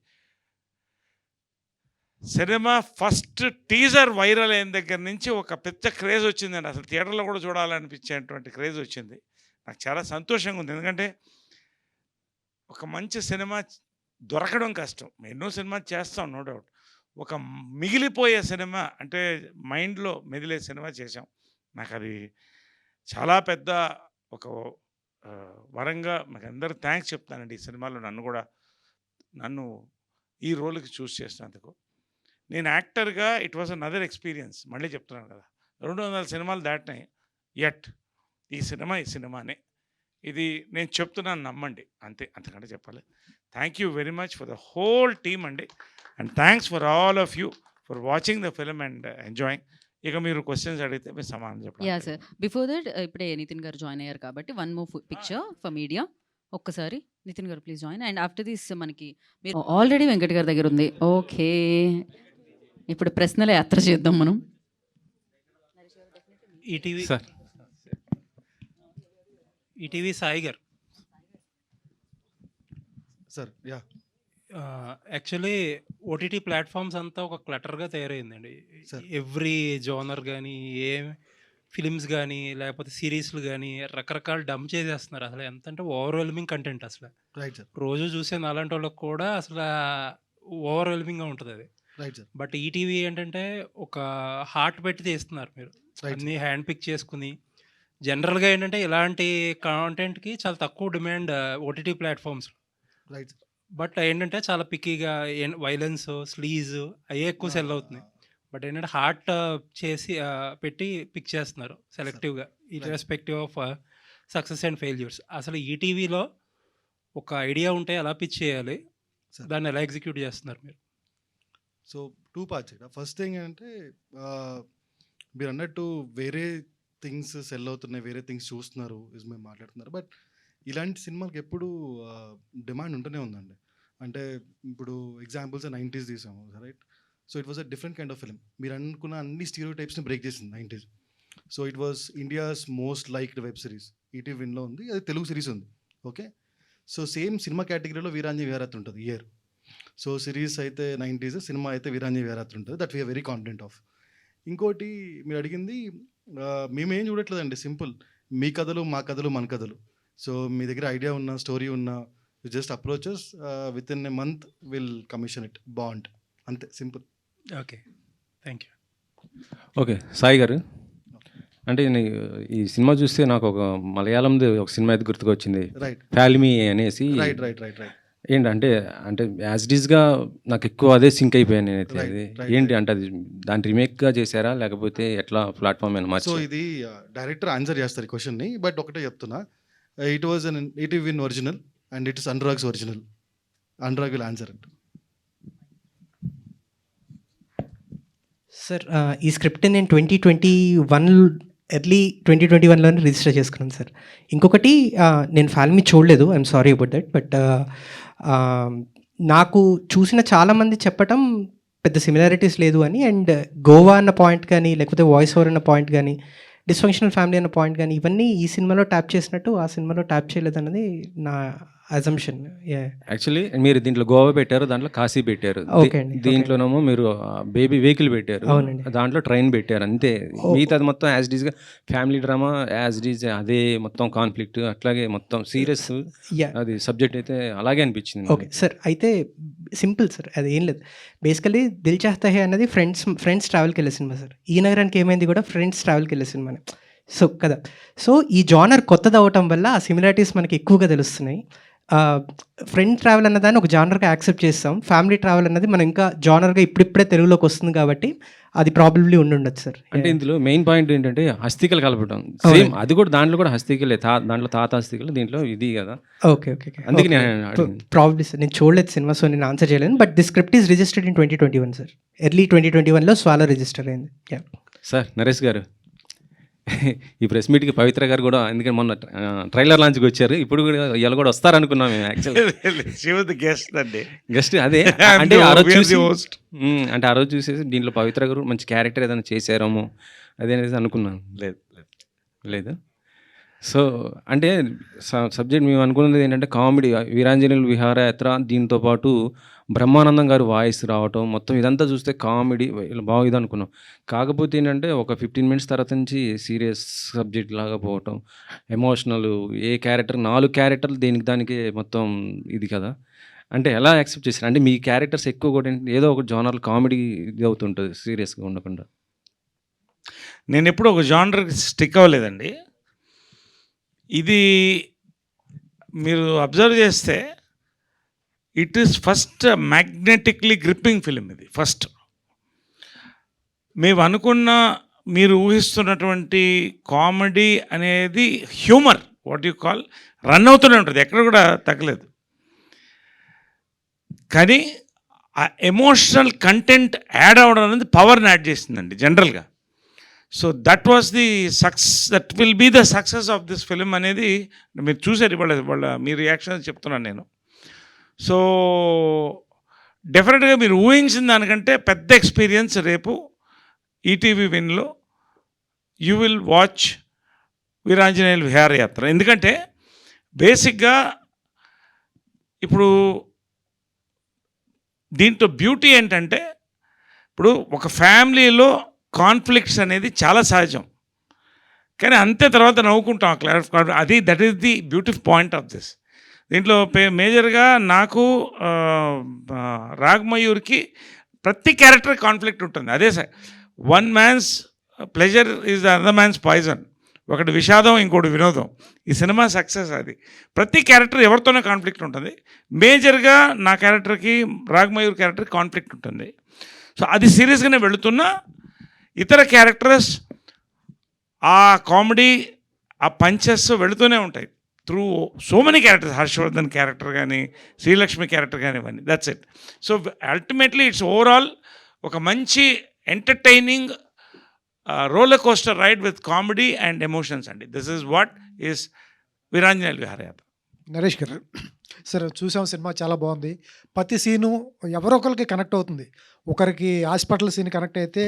[SPEAKER 8] సినిమా ఫస్ట్ టీజర్ వైరల్ అయిన దగ్గర నుంచి ఒక పెద్ద క్రేజ్ వచ్చిందండి. అసలు థియేటర్లో కూడా చూడాలనిపించేటువంటి క్రేజ్ వచ్చింది. నాకు చాలా సంతోషంగా ఉంది, ఎందుకంటే ఒక మంచి సినిమా దొరకడం కష్టం. ఎన్నో సినిమా చేస్తాం నో డౌట్, ఒక మిగిలిపోయే సినిమా అంటే మైండ్లో మెదిలే సినిమా చేశాం. నాకు అది చాలా పెద్ద ఒక వరంగా మీకు అందరూ థ్యాంక్స్ చెప్తానండి. ఈ సినిమాలో నన్ను ఈ రోల్కి చూస్ చేసినందుకు. నేను యాక్టర్గా ఇట్ వాజ్ అనదర్ ఎక్స్పీరియన్స్. మళ్ళీ చెప్తున్నాను కదా, 200 సినిమాలు దాటినాయి, యట్ ఈ సినిమానే. ఇది నేను చెప్తున్నాను, నమ్మండి, అంతే, అంతకంటే చెప్పాలి. Thank you very much for the whole team అండి, and thanks for all of you for watching the film and enjoying. ఇక మీరు క్వశ్చన్స్ అడిగితే మీరు సమాధానం చెప్పండి.
[SPEAKER 1] యా సార్, బిఫోర్ దట్ ఇప్పుడే నితిన్ గారు జాయిన్ అయ్యారు కాబట్టి one more picture for media. ఒక్కసారి నితిన్ గారు please join. And after this మనకి మీరు ఆల్రెడీ వెంకట్ గారి దగ్గర ఉంది. ఓకే, ఇప్పుడు ప్రశ్నల యాత్ర చేద్దాం మనం.
[SPEAKER 2] ఈటీవీ
[SPEAKER 4] సార్,
[SPEAKER 2] ఈటీవీ సాయి గారు.
[SPEAKER 9] Sir yeah
[SPEAKER 2] actually OTT platforms అంతా ఒక క్లటర్గా తయారైందండి.
[SPEAKER 9] సార్.
[SPEAKER 2] ఎవ్రీ జోనర్ కానీ, ఏ ఫిలిమ్స్ కానీ, లేకపోతే సిరీస్లు కానీ రకరకాల డంప్ చేసేస్తున్నారు. అసలు ఎంత అంటే ఓవర్వెల్మింగ్ కంటెంట్. అసలు
[SPEAKER 9] రైట్ సార్,
[SPEAKER 2] రోజు చూసే నాలాంటి వాళ్ళకి కూడా అసలు ఓవర్వెల్మింగ్గా ఉంటుంది అది.
[SPEAKER 9] రైట్ సార్,
[SPEAKER 2] బట్ ఈటీవీ ఏంటంటే ఒక హార్ట్ పెట్టి తీస్తున్నారు మీరు,
[SPEAKER 9] రైట్
[SPEAKER 2] అన్నీ హ్యాండ్ పిక్ చేసుకుని. జనరల్గా ఏంటంటే ఇలాంటి కాంటెంట్కి చాలా తక్కువ డిమాండ్ ఓటీటీ ప్లాట్ఫామ్స్లో.
[SPEAKER 9] Right sir.
[SPEAKER 2] బట్ ఏంటంటే చాలా పిక్కీగా వైలెన్స్, స్లీజ్ అయ్యే ఎక్కువ సెల్ అవుతున్నాయి. బట్ ఏంటంటే హార్ట్ చేసి పెట్టి పిక్ చేస్తున్నారు సెలెక్టివ్గా, irrespective of success and failures. అసలు ఈటీవీలో ఒక ఐడియా ఉంటే ఎలా పిచ్ చేయాలి,
[SPEAKER 9] సార్.
[SPEAKER 2] దాన్ని ఎలా ఎగ్జిక్యూట్ చేస్తున్నారు మీరు?
[SPEAKER 9] సో 2 parts ఇక్కడ. ఫస్ట్ థింగ్ ఏంటంటే మీరు అన్నట్టు వేరే థింగ్స్ సెల్ అవుతున్నాయి, వేరే థింగ్స్ చూస్తున్నారు ఇస్ మేము మాట్లాడుతున్నారు. బట్ ఇలాంటి సినిమాలకు ఎప్పుడు డిమాండ్ ఉంటూనే ఉందండి. అంటే ఇప్పుడు ఎగ్జాంపుల్స్ 90s తీసాము right. So it was a different kind of film. మీరు అనుకున్న అన్ని స్టీరియో టైప్స్ని బ్రేక్ చేసింది 90s. So it was India's most liked web series. ETV విన్లో ఉంది, అది తెలుగు సిరీస్ ఉంది. ఓకే, సో సేమ్ సినిమా కేటగిరీలో వీరాంజలి విహారయాత్ర ఉంటుంది ఇయర్. సో సిరీస్ అయితే 90s, సినిమా అయితే వీరాంజలి విహారయాత్ర ఉంటుంది. That we're very confident of. ఇంకోటి మీరు అడిగింది, మేమేం చూడట్లేదండి, సింపుల్, మీ కథలు మా కథలు మన కథలు. సో మీ దగ్గర ఐడియా ఉన్న స్టోరీ ఉన్న just approaches, with in a month will commission it, bond, అంతే, simple.
[SPEAKER 2] Okay, thank you.
[SPEAKER 10] Okay, Sai గారు, అంటే ఈ సినిమా చూస్తే నాకు ఒక మలయాళంది ఒక సినిమా అయితే గుర్తుకొచ్చింది,
[SPEAKER 9] రైట్
[SPEAKER 10] ఫ్యాల్మీ అనేసి.
[SPEAKER 9] రైట్ రైట్ రైట్ రైట్
[SPEAKER 10] ఏంటంటే అంటే యాజ్ ఇట్ ఈస్గా నాకు ఎక్కువ అదే సింక్ అయిపోయాను నేనైతే.
[SPEAKER 9] Right,
[SPEAKER 10] అది
[SPEAKER 9] right,
[SPEAKER 10] ఏంటి
[SPEAKER 9] right.
[SPEAKER 10] అంటే అది దాని రీమేక్గా చేశారా లేకపోతే ఎట్లా ప్లాట్ఫామ్ అయినా
[SPEAKER 9] సో
[SPEAKER 10] మార్చి?
[SPEAKER 9] ఇది డైరెక్టర్ ఆన్సర్ చేస్తారు ఈ క్వశ్చన్ని, బట్ ఒకటే చెప్తున్నా, it was an ETV win original and it's Anurag's original. Anurag will answer it.
[SPEAKER 2] Sir, ఈ స్క్రిప్ట్ నేను 2021 ఎర్లీ 2021లోనే రిజిస్టర్ చేసుకున్నాను సార్. ఇంకొకటి, నేను ఫ్యాల్మీ చూడలేదు, I'm sorry about that. But నాకు చూసిన చాలామంది చెప్పటం పెద్ద సిమిలారిటీస్ లేదు అని, అండ్ గోవా అన్న పాయింట్ కానీ లేకపోతే వాయిస్ ఓవర్ అన్న పాయింట్ కానీ డిస్ఫంక్షనల్ ఫ్యామిలీ అన్న పాయింట్ కానీ ఇవన్నీ ఈ సినిమాలో ట్యాప్ చేసినట్టు ఆ సినిమాలో ట్యాప్ చేయలేదు అన్నది నా అజంప్షన్.
[SPEAKER 10] యాక్చువల్లీ మీరు దీంట్లో గోవా పెట్టారు, దాంట్లో కాశీ పెట్టారు,
[SPEAKER 2] ఓకే అండి,
[SPEAKER 10] దీంట్లోనేమో మీరు బేబీ వెహికల్ పెట్టారు,
[SPEAKER 2] అవునండి.
[SPEAKER 10] దాంట్లో ట్రైన్ పెట్టారు, అంతే. మిగతాది మొత్తం యాజ్ ఇట్ ఈస్గా family drama, as it is అదే మొత్తం కాన్ఫ్లిక్ట్, అట్లాగే మొత్తం సీరియస్
[SPEAKER 2] యా,
[SPEAKER 10] అది సబ్జెక్ట్ అయితే అలాగే అనిపించింది.
[SPEAKER 2] Okay sir. అయితే సింపుల్ సార్, అది ఏం లేదు. బేసికలీ దిల్ చాహతా హై అన్నది ఫ్రెండ్స్ ట్రావెల్కి వెళ్ళే సినిమా సార్. ఈ నగరానికి ఏమైంది కూడా ఫ్రెండ్స్ ట్రావెల్కి వెళ్ళే సినిమానే. సో కదా, సో ఈ జానర్ కొత్తది అవటం వల్ల ఆ సిమిలారిటీస్ మనకి ఎక్కువగా తెలుస్తున్నాయి. ఫ్రెండ్ ట్రావెల్ అన్నదాన్ని ఒక జానర్గా యాక్సెప్ట్ చేస్తాం. ఫ్యామిలీ ట్రావెల్ అన్నది మనం ఇంకా జానర్గా ఇప్పుడిప్పుడే తెలుగులోకి వస్తుంది కాబట్టి అది ప్రాబబ్లీ ఉండొచ్చు సార్.
[SPEAKER 10] అంటే ఇందులో మెయిన్ పాయింట్ ఏంటంటే హస్తికలు కలపడం, సేమ్ అది కూడా దాంట్లో కూడా హస్తికలే, దాంట్లో తాత హస్తికలు, దీంట్లో ఇది కదా.
[SPEAKER 2] ఓకే ఓకే
[SPEAKER 10] అందుకే నేను అడిగింది.
[SPEAKER 2] ప్రాబ్లీ సార్, నేను చూడలేదు సినిమా, సో నేను ఆన్సర్ చేయలేను. But the script is registered in 2021 sir. Early 2021లో స్వాలో రిజిస్టర్ అయింది. యా
[SPEAKER 10] సార్, నరేష్ గారు, ఈ ప్రెస్ మీట్కి పవిత్ర గారు కూడా, ఎందుకంటే మొన్న ట్రైలర్ లాంచ్కి వచ్చారు, ఇప్పుడు కూడా ఇలా కూడా వస్తారనుకున్నాం మేము యాక్చువల్లీ.
[SPEAKER 8] గెస్ట్ అండి,
[SPEAKER 10] జస్ట్ అదే అంటే ఆ రోజు చూసి అంటే ఆ రోజు చూసేసి దీంట్లో పవిత్ర గారు మంచి క్యారెక్టర్ ఏదైనా చేశారేమో అదే అనేది అనుకున్నాను.
[SPEAKER 8] లేదు
[SPEAKER 10] లేదు. సో అంటే సబ్జెక్ట్ మేము అనుకున్నది ఏంటంటే కామెడీ, వీరాంజనేయులు విహారయాత్ర, దీంతో పాటు బ్రహ్మానందం గారు వాయిస్ రావటం, మొత్తం ఇదంతా చూస్తే కామెడీ బాగుంది అనుకున్నాం. కాకపోతే ఏంటంటే ఒక 15 minutes తర్వాత నుంచి సీరియస్ సబ్జెక్ట్ లాగా పోవటం, ఎమోషనల్, ఏ క్యారెక్టర్ 4 క్యారెక్టర్లు దేనికి దానికి మొత్తం ఇది కదా. అంటే ఎలా యాక్సెప్ట్ చేశారు? అంటే మీ క్యారెక్టర్స్ ఎక్కువ కూడా ఏదో ఒక జోనర్లు కామెడీ ఇది అవుతుంటుంది, సీరియస్గా ఉండకుండా.
[SPEAKER 8] నేను ఎప్పుడు ఒక జానర్కి స్టిక్ అవ్వలేదండి. ఇది మీరు అబ్జర్వ్ చేస్తే it is first magnetically gripping film. ఇది ఫస్ట్ మేము అనుకున్న, మీరు ఊహిస్తున్నటువంటి కామెడీ అనేది humour, what you call, run అవుతూనే ఉంటుంది, ఎక్కడ కూడా తగ్గలేదు. కానీ ఆ ఎమోషనల్ కంటెంట్ యాడ్ అవ్వడం అనేది పవర్ని యాడ్ చేసిందండి జనరల్గా. So that was the that will be the success of this film అనేది మీరు చూసారు వాళ్ళ మీ రియాక్షన్ చెప్తున్నాను నేను. సో డెఫినెట్గా మీరు ఊహించిన దానికంటే పెద్ద ఎక్స్పీరియన్స్ రేపు ఈటీవీ విన్లో you will watch Veeranjaneyulu Viharayatra. ఎందుకంటే బేసిక్గా ఇప్పుడు దీంట్లో బ్యూటీ ఏంటంటే, ఇప్పుడు ఒక ఫ్యామిలీలో కాన్ఫ్లిక్ట్స్ అనేది చాలా సహజం, కానీ అంతే తర్వాత నవ్వుకుంటాం. అది that is the beautiful point of this. దీంట్లో మేజర్గా నాకు రాగ్మయూర్కి ప్రతి క్యారెక్టర్ కాన్ఫ్లిక్ట్ ఉంటుంది. అదే sir, one man's pleasure is the other man's poison. ఒకటి విషాదం, ఇంకోటి వినోదం. ఈ సినిమా సక్సెస్ అది. ప్రతి క్యారెక్టర్ ఎవరితోనే కాన్ఫ్లిక్ట్ ఉంటుంది. మేజర్గా నా క్యారెక్టర్కి, రాగ్మయూర్ క్యారెక్టర్కి కాన్ఫ్లిక్ట్ ఉంటుంది. సో అది సీరియస్గానే వెళుతున్నా, ఇతర క్యారెక్టర్స్ ఆ కామెడీ, ఆ పంచెస్ వెళుతూనే ఉంటాయి through so many characters. Harshavardhan character కానీ, శ్రీలక్ష్మి క్యారెక్టర్ కానీ, ఇవన్నీ. That's it. So ultimately it's overall ఒక మంచి entertaining roller coaster ride with comedy and emotions అండి. This is what is Veeranjaneyulu Viharayatra.
[SPEAKER 11] Naresh గారు సార్ చూసాం సినిమా చాలా బాగుంది. ప్రతి సీను ఎవరో ఒకరికి కనెక్ట్ అవుతుంది. ఒకరికి హాస్పిటల్ సీన్ కనెక్ట్ అయితే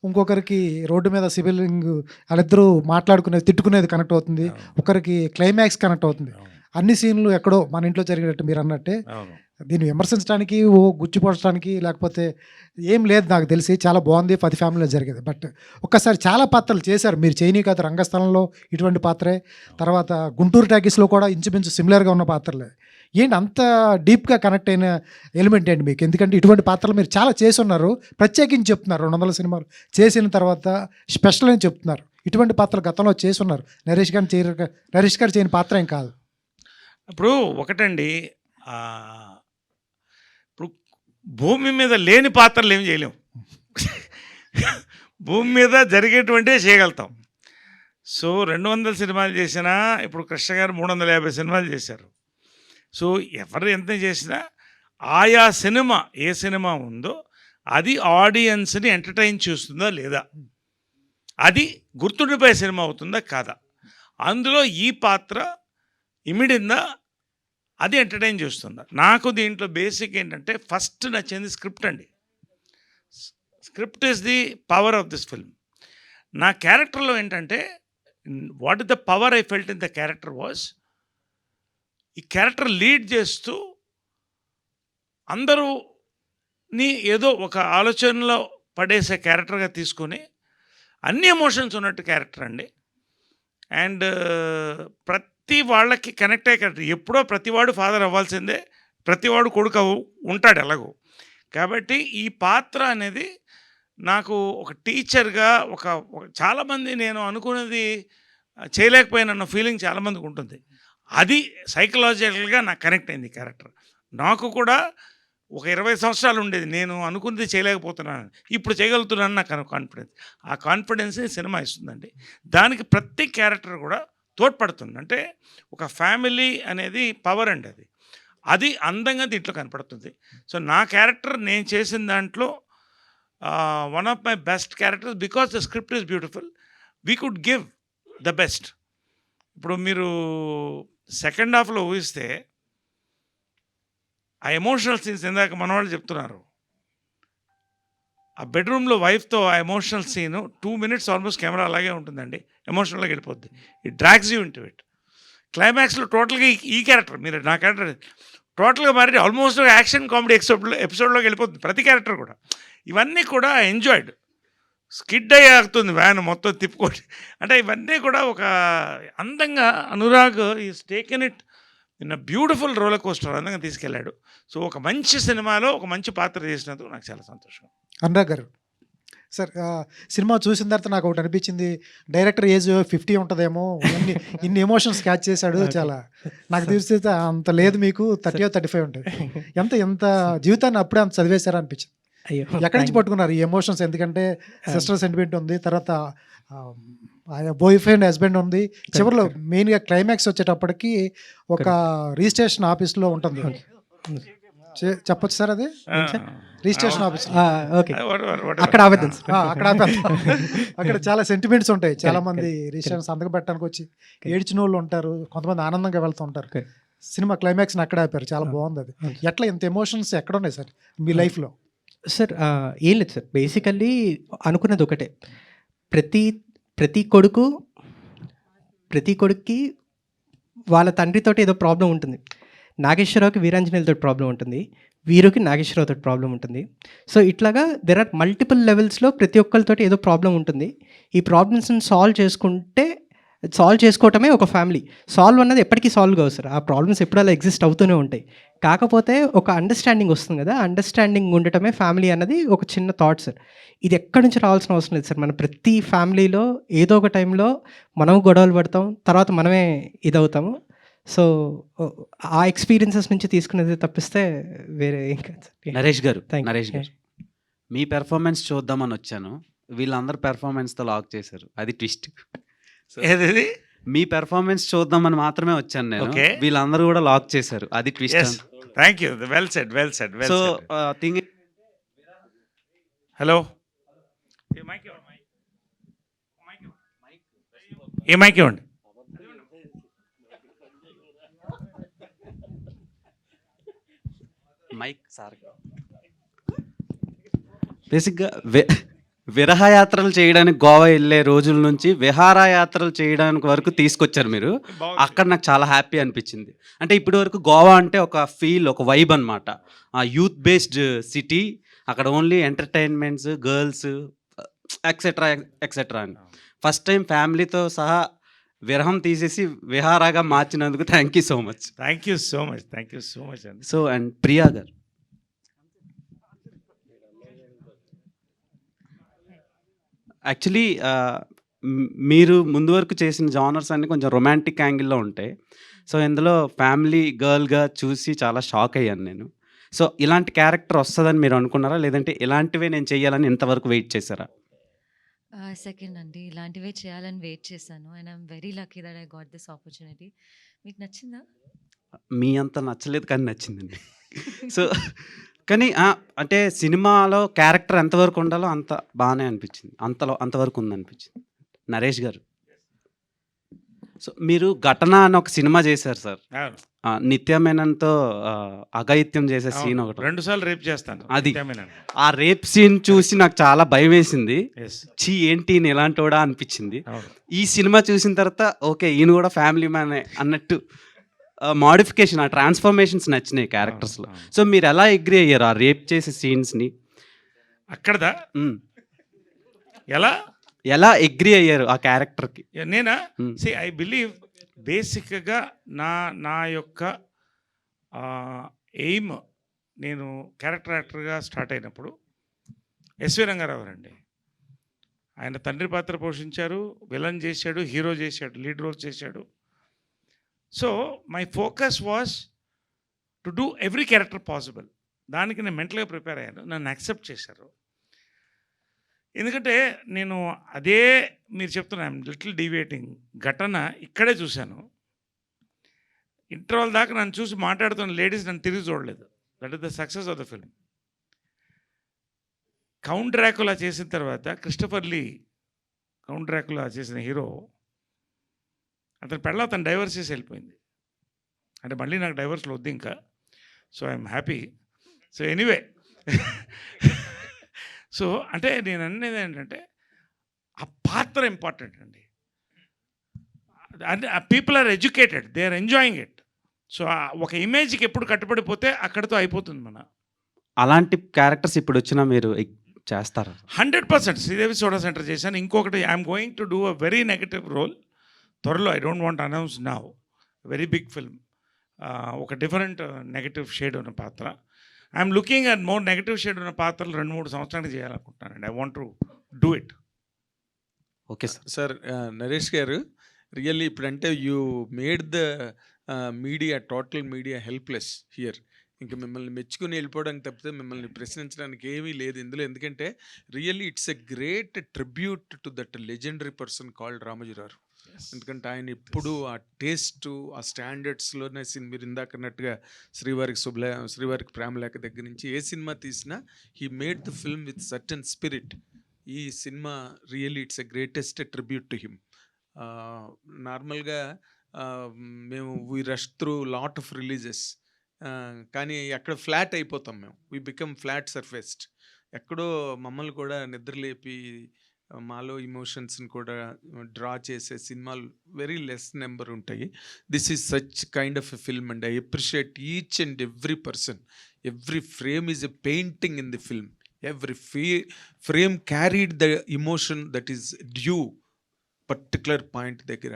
[SPEAKER 11] ఇంకొకరికి రోడ్డు మీద సివిలింగ్ వాళ్ళిద్దరూ మాట్లాడుకునేది తిట్టుకునేది కనెక్ట్ అవుతుంది. ఒకరికి క్లైమాక్స్ కనెక్ట్ అవుతుంది. అన్ని సీన్లు ఎక్కడో మన ఇంట్లో జరిగినట్టు మీరు అన్నట్టే.
[SPEAKER 8] అవును.
[SPEAKER 11] దీన్ని విమర్శించడానికి ఓ గుచ్చిపరచడానికి లేకపోతే ఏం లేదు నాకు తెలిసి. చాలా బాగుంది, 10 ఫ్యామిలీలో జరిగేది. బట్ ఒక్కసారి చాలా పాత్రలు చేశారు మీరు, చేయని కాదు. రంగస్థలంలో ఇటువంటి పాత్రే, తర్వాత గుంటూరు టాకీస్లో కూడా ఇంచుమించు సిమిలర్గా ఉన్న పాత్రలే. ఏంటి అంత డీప్గా కనెక్ట్ అయిన ఎలిమెంట్ ఏంటి మీకు? ఎందుకంటే ఇటువంటి పాత్రలు మీరు చాలా చేసి ఉన్నారు, ప్రత్యేకించి చెప్తున్నారు. 200 సినిమాలు చేసిన తర్వాత స్పెషల్ అని చెప్తున్నారు. ఇటువంటి పాత్రలు గతంలో చేసి ఉన్నారు. నరేష్ గారు చేయని పాత్ర ఏం కాదు.
[SPEAKER 8] ఇప్పుడు ఒకటండి, ఇప్పుడు భూమి మీద లేని పాత్రలు ఏం చేయలేము. భూమి మీద జరిగేటువంటివే చేయగలుగుతాం. సో 200 సినిమాలు చేసినా, ఇప్పుడు కృష్ణ గారు 350 సినిమాలు చేశారు. సో ఎవరు ఎంత చేసినా ఆయా సినిమా ఏ సినిమా ఉందో అది ఆడియన్స్ని ఎంటర్టైన్ చేస్తుందా లేదా, అది గుర్తుండిపోయే సినిమా అవుతుందా కాదా, అందులో ఈ పాత్ర ఇమిడిందా, అది ఎంటర్టైన్ చేస్తుందా. నాకు దీంట్లో బేసిక్ ఏంటంటే ఫస్ట్ నచ్చింది స్క్రిప్ట్ అండి. Script is the power of this film. నా క్యారెక్టర్లో ఏంటంటే what is the power I felt in the character was, ఈ క్యారెక్టర్ లీడ్ చేస్తూ అందరూని ఏదో ఒక ఆలోచనలో పడేసే క్యారెక్టర్గా తీసుకొని అన్ని ఎమోషన్స్ ఉన్నట్టు క్యారెక్టర్ అండి. అండ్ ప్రతి వాళ్ళకి కనెక్ట్ అయ్యే క్యారెక్టర్. ఎప్పుడో ప్రతివాడు ఫాదర్ అవ్వాల్సిందే, ప్రతివాడు కొడుకు ఉంటాడు ఎలాగో. కాబట్టి ఈ పాత్ర అనేది నాకు ఒక టీచర్గా చాలామంది నేను అనుకున్నది చేయలేకపోయిన ఫీలింగ్ చాలామందికి ఉంటుంది. అది సైకలాజికల్గా నాకు కనెక్ట్ అయింది క్యారెక్టర్. నాకు కూడా ఒక 20 సంవత్సరాలు ఉండేది, నేను అనుకున్నది చేయలేకపోతున్నాను, ఇప్పుడు చేయగలుగుతున్నాను నాకు కాన్ఫిడెన్స్. ఆ కాన్ఫిడెన్స్ సినిమా ఇస్తుందండి. దానికి ప్రతి క్యారెక్టర్ కూడా తోడ్పడుతుంది. అంటే ఒక ఫ్యామిలీ అనేది పవర్ అండి, అది అందంగా దీంట్లో కనపడుతుంది. సో నా క్యారెక్టర్ నేను చేసిన దాంట్లో one of my best characters, because the script is beautiful, we could give the best. ఇప్పుడు మీరు సెకండ్ హాఫ్లో ఊహిస్తే ఆ ఎమోషనల్ సీన్స్ ఇందాక మన వాళ్ళు చెప్తున్నారు, ఆ బెడ్రూమ్లో వైఫ్తో ఆ emotional scene 2 minutes almost camera అలాగే ఉంటుందండి, ఎమోషనల్గా వెళ్ళిపోద్ది. It drags you into it. క్లైమాక్స్లో టోటల్గా ఈ క్యారెక్టర్, మీరు నా క్యారెక్టర్ టోటల్గా మారి ఆల్మోస్ట్ యాక్షన్ కామెడీ ఎపిసోడ్లోకి వెళ్ళిపోతుంది ప్రతి క్యారెక్టర్ కూడా. ఇవన్నీ కూడా ఎంజాయ్డ్. స్కిడ్ అయ్యాగుతుంది వ్యాన్ మొత్తం తిప్పుకోండి. అంటే ఇవన్నీ కూడా ఒక అందంగా Anurag is taken it in a beautiful roller coaster అందంగా తీసుకెళ్ళాడు. సో ఒక మంచి సినిమాలో ఒక మంచి పాత్ర చేసినందుకు నాకు చాలా సంతోషం.
[SPEAKER 11] అనురాగ్ గారు సార్, సినిమా చూసిన తర్వాత నాకు ఒకటి అనిపించింది, డైరెక్టర్ ఏజ్ 50 ఉంటుందేమో, ఇన్ని ఎమోషన్స్ క్యాచ్ చేశాడు. చాలా నాకు తెలిసి అంత లేదు, మీకు 30 or 35 ఉంటుంది. ఎంత జీవితాన్ని అప్పుడే అంత చదివేశారా అనిపించింది.
[SPEAKER 2] అయ్యో,
[SPEAKER 11] ఎక్కడి నుంచి పట్టుకున్నారు ఈ ఎమోషన్స్? ఎందుకంటే సిస్టర్ సెంటిమెంట్ ఉంది, తర్వాత బాయ్ ఫ్రెండ్ హస్బెండ్ ఉంది, చివరిలో మెయిన్గా క్లైమాక్స్ వచ్చేటప్పటికి ఒక రిజిస్ట్రేషన్ ఆఫీస్లో ఉంటుంది. చెప్పొచ్చు సార్ అది? Registration office.
[SPEAKER 2] ఓకే, అక్కడ ఆపేద్దాం.
[SPEAKER 11] అక్కడ చాలా సెంటిమెంట్స్ ఉంటాయి. చాలా మంది రిజిస్ట్రేషన్ సంతకం పెట్టడానికి వచ్చి ఏడ్చిన వాళ్ళు ఉంటారు, కొంతమంది ఆనందంగా వెళ్తూ ఉంటారు. సినిమా క్లైమాక్స్ని అక్కడ ఆపారు, చాలా బాగుంది. అది ఎట్లా ఇంత ఎమోషన్స్ ఎక్కడ ఉన్నాయి సార్ మీ లైఫ్లో?
[SPEAKER 2] సార్ ఏం లేదు సార్, బేసికల్లీ అనుకున్నది ఒకటే. ప్రతి కొడుక్కి వాళ్ళ తండ్రితోటి ఏదో ప్రాబ్లం ఉంటుంది. నాగేశ్వరరావుకి వీరాంజనేయులతో ప్రాబ్లం ఉంటుంది, వీరుకి నాగేశ్వరరావుతో ప్రాబ్లం ఉంటుంది. సో ఇట్లాగా దెర్ ఆర్ మల్టిపుల్ లెవెల్స్లో ప్రతి ఒక్కరితోటి ఏదో ప్రాబ్లం ఉంటుంది. ఈ ప్రాబ్లమ్స్ని సాల్వ్ చేసుకోవటమే ఒక ఫ్యామిలీ. సాల్వ్ అన్నది ఎప్పటికీ సాల్వ్ కావు సార్, ఆ ప్రాబ్లమ్స్ ఎప్పుడు అలా ఎగ్జిస్ట్ అవుతూనే ఉంటాయి. కాకపోతే ఒక అండర్స్టాండింగ్ వస్తుంది కదా, అండర్స్టాండింగ్ ఉండటమే ఫ్యామిలీ అన్నది ఒక చిన్న థాట్ సార్. ఇది ఎక్కడి నుంచి రావాల్సిన అవసరం లేదు సార్. మన ప్రతి ఫ్యామిలీలో ఏదో ఒక టైంలో మనం గొడవలు పడతాం, తర్వాత మనమే ఇదవుతాము. సో ఆ ఎక్స్పీరియన్సెస్ నుంచి తీసుకునేది తప్పిస్తే వేరే ఏం కాదు సార్.
[SPEAKER 12] నరేష్ గారు, మీ పెర్ఫార్మెన్స్ చూద్దామని వచ్చాను, వీళ్ళందరూ పెర్ఫార్మెన్స్తో లాక్ చేశారు, అది ట్విస్ట్.
[SPEAKER 8] ఏది?
[SPEAKER 12] మీ పెర్ఫార్మెన్స్ చూద్దామని మాత్రమే వచ్చాను నేను, వీళ్ళందరూ కూడా లాక్ చేశారు, అది twist.
[SPEAKER 8] Thank you, well said.
[SPEAKER 12] So thing.
[SPEAKER 8] Hello, ఏ మైక్ ఇవ్వండి.
[SPEAKER 12] మైక్ సార్ బేసిక్గా విరహయాత్రలు చేయడానికి గోవా వెళ్ళే రోజుల నుంచి విహారయాత్రలు చేయడానికి వరకు తీసుకొచ్చారు మీరు. అక్కడ నాకు చాలా హ్యాపీ అనిపించింది. అంటే ఇప్పటి వరకు గోవా అంటే ఒక ఫీల్, ఒక వైబ్ అనమాట. యూత్ బేస్డ్ సిటీ, అక్కడ only entertainments, girls etcetera etcetera అని. ఫస్ట్ టైం ఫ్యామిలీతో సహా విరహం తీసేసి విహారాగా మార్చినందుకు thank you so much.
[SPEAKER 8] Thank you so much అండి.
[SPEAKER 12] సో అండ్ ప్రియా గారు, యాక్చువల్లీ మీరు ముందు వరకు చేసిన జానర్స్ అన్నీ కొంచెం రొమాంటిక్ యాంగిల్లో ఉంటాయి. సో ఇందులో ఫ్యామిలీ గర్ల్గా చూసి చాలా షాక్ అయ్యాను నేను. సో ఇలాంటి క్యారెక్టర్ వస్తుందని మీరు అనుకున్నారా, లేదంటే ఇలాంటివే నేను చెయ్యాలని ఇంతవరకు వెయిట్ చేశారా?
[SPEAKER 6] సెకండ్ అండి, ఇలాంటివే చేయాలని వెయిట్ చేశాను. And I'm very lucky that I got this opportunity. మీకు నచ్చిందా?
[SPEAKER 12] మీ అంత నచ్చలేదు కానీ నచ్చిందండి. సో కానీ అంటే సినిమాలో క్యారెక్టర్ ఎంతవరకు ఉండాలో అంత బాగానే అనిపించింది, అంతవరకు ఉందనిపించింది. నరేష్ గారు, సో మీరు ఘటన అని ఒక సినిమా చేశారు సార్. నిత్య మేనన్తో అఘాయిత్యం చేసే సీన్ ఒకటి
[SPEAKER 8] 2 సార్లు రేప్ చేస్తాను.
[SPEAKER 12] అది ఆ రేప్ సీన్ చూసి నాకు చాలా భయం వేసింది. చీ ఏంటి ఈయన ఇలాంటి కూడా అనిపించింది. ఈ సినిమా చూసిన తర్వాత ఓకే ఈయన కూడా ఫ్యామిలీ మ్యానే అన్నట్టు మోడిఫికేషన్, ఆ ట్రాన్స్ఫర్మేషన్స్ నచ్చినాయి క్యారెక్టర్స్లో. సో మీరు ఎలా అగ్రీ అయ్యారు ఆ రేప్ చేసే సీన్స్ని?
[SPEAKER 8] అక్కడదా
[SPEAKER 12] ఎలా అగ్రీ అయ్యారు ఆ క్యారెక్టర్కి?
[SPEAKER 8] నేనా సి ఐ బిలీవ్ బేసిక్గా నా యొక్క ఎయిమ్, నేను క్యారెక్టర్ యాక్టర్గా స్టార్ట్ అయినప్పుడు ఎస్వి రంగారావు అండి. ఆయన తండ్రి పాత్ర పోషించారు, విలన్ చేశాడు, హీరో చేశాడు, లీడ్ రోల్ చేశాడు. So my focus was to do every character possible. దానికి నేను మెంటల్గా ప్రిపేర్ అయ్యాను, నన్ను యాక్సెప్ట్ చేశారు. ఎందుకంటే నేను అదే మీరు చెప్తున్నాను లిటిల్ డీవియేటింగ్ ఘటన ఇక్కడే చూశాను. ఇంటర్వల్ దాకా నన్ను చూసి మాట్లాడుతున్న లేడీస్ నన్ను తిరిగి చూడలేదు. That is the success of the film. Count Dracula చేసిన తర్వాత క్రిస్టఫర్ లీ, కౌంట్ డ్రాకులా చేసిన హీరో, అతను డైవర్స్ చేసి వెళ్ళిపోయింది. అంటే మళ్ళీ నాకు డైవర్స్లో వద్దు ఇంకా. So I'm happy. So anyway, so అంటే నేను అనేది ఏంటంటే ఆ పాత్ర ఇంపార్టెంట్ అండి. People are educated, they are enjoying it. So ఒక ఇమేజ్కి ఎప్పుడు కట్టుబడిపోతే అక్కడితో అయిపోతుంది మన.
[SPEAKER 12] అలాంటి క్యారెక్టర్స్ ఇప్పుడు వచ్చినా మీరు చేస్తారా?
[SPEAKER 8] 100%. శ్రీదేవి సోడా సెంటర్ చేశాను. ఇంకొకటి I'm going to do a very negative role త్వరలో. I don't want announce now. Very big film, ఒక డిఫరెంట్ నెగటివ్ షేడ్ ఉన్న పాత్ర. I'm looking at more negative shade ఉన్న పాత్రలు 2-3 సంవత్సరానికి చేయాలనుకుంటున్నానండి. I want to do it.
[SPEAKER 12] Okay
[SPEAKER 4] sir. Naresh గారు, really ఇప్పుడంటే you made the media, total media helpless here. ఇంకా మిమ్మల్ని మెచ్చుకుని వెళ్ళిపోవడానికి తప్పితే మిమ్మల్ని ప్రశ్నించడానికి ఏమీ లేదు ఇందులో. ఎందుకంటే really it's a great tribute to that legendary person called Ramoji Rao. ఎందుకంటే ఆయన ఎప్పుడు ఆ టేస్ట్, ఆ స్టాండర్డ్స్లోనే మీరు ఇందాక అన్నట్టుగా శ్రీవారికి ప్రేమలేఖ దగ్గర నుంచి ఏ సినిమా తీసినా he made the film with certain spirit. ఈ సినిమా really it's a greatest tribute to him. నార్మల్గా మేము we rush through lot of releases, కానీ అక్కడ ఫ్లాట్ అయిపోతాం మేము. We become flat surfaced. ఎక్కడో మమ్మల్ని కూడా నిద్రలేపి మాలో ఇమోషన్స్ని కూడా డ్రా చేసే సినిమాలు వెరీ లెస్ నెంబర్ ఉంటాయి. This is such kind of a film and I appreciate each and every person. Every frame is a painting in the film. Every frame carried the emotion that is due particular point దగ్గర.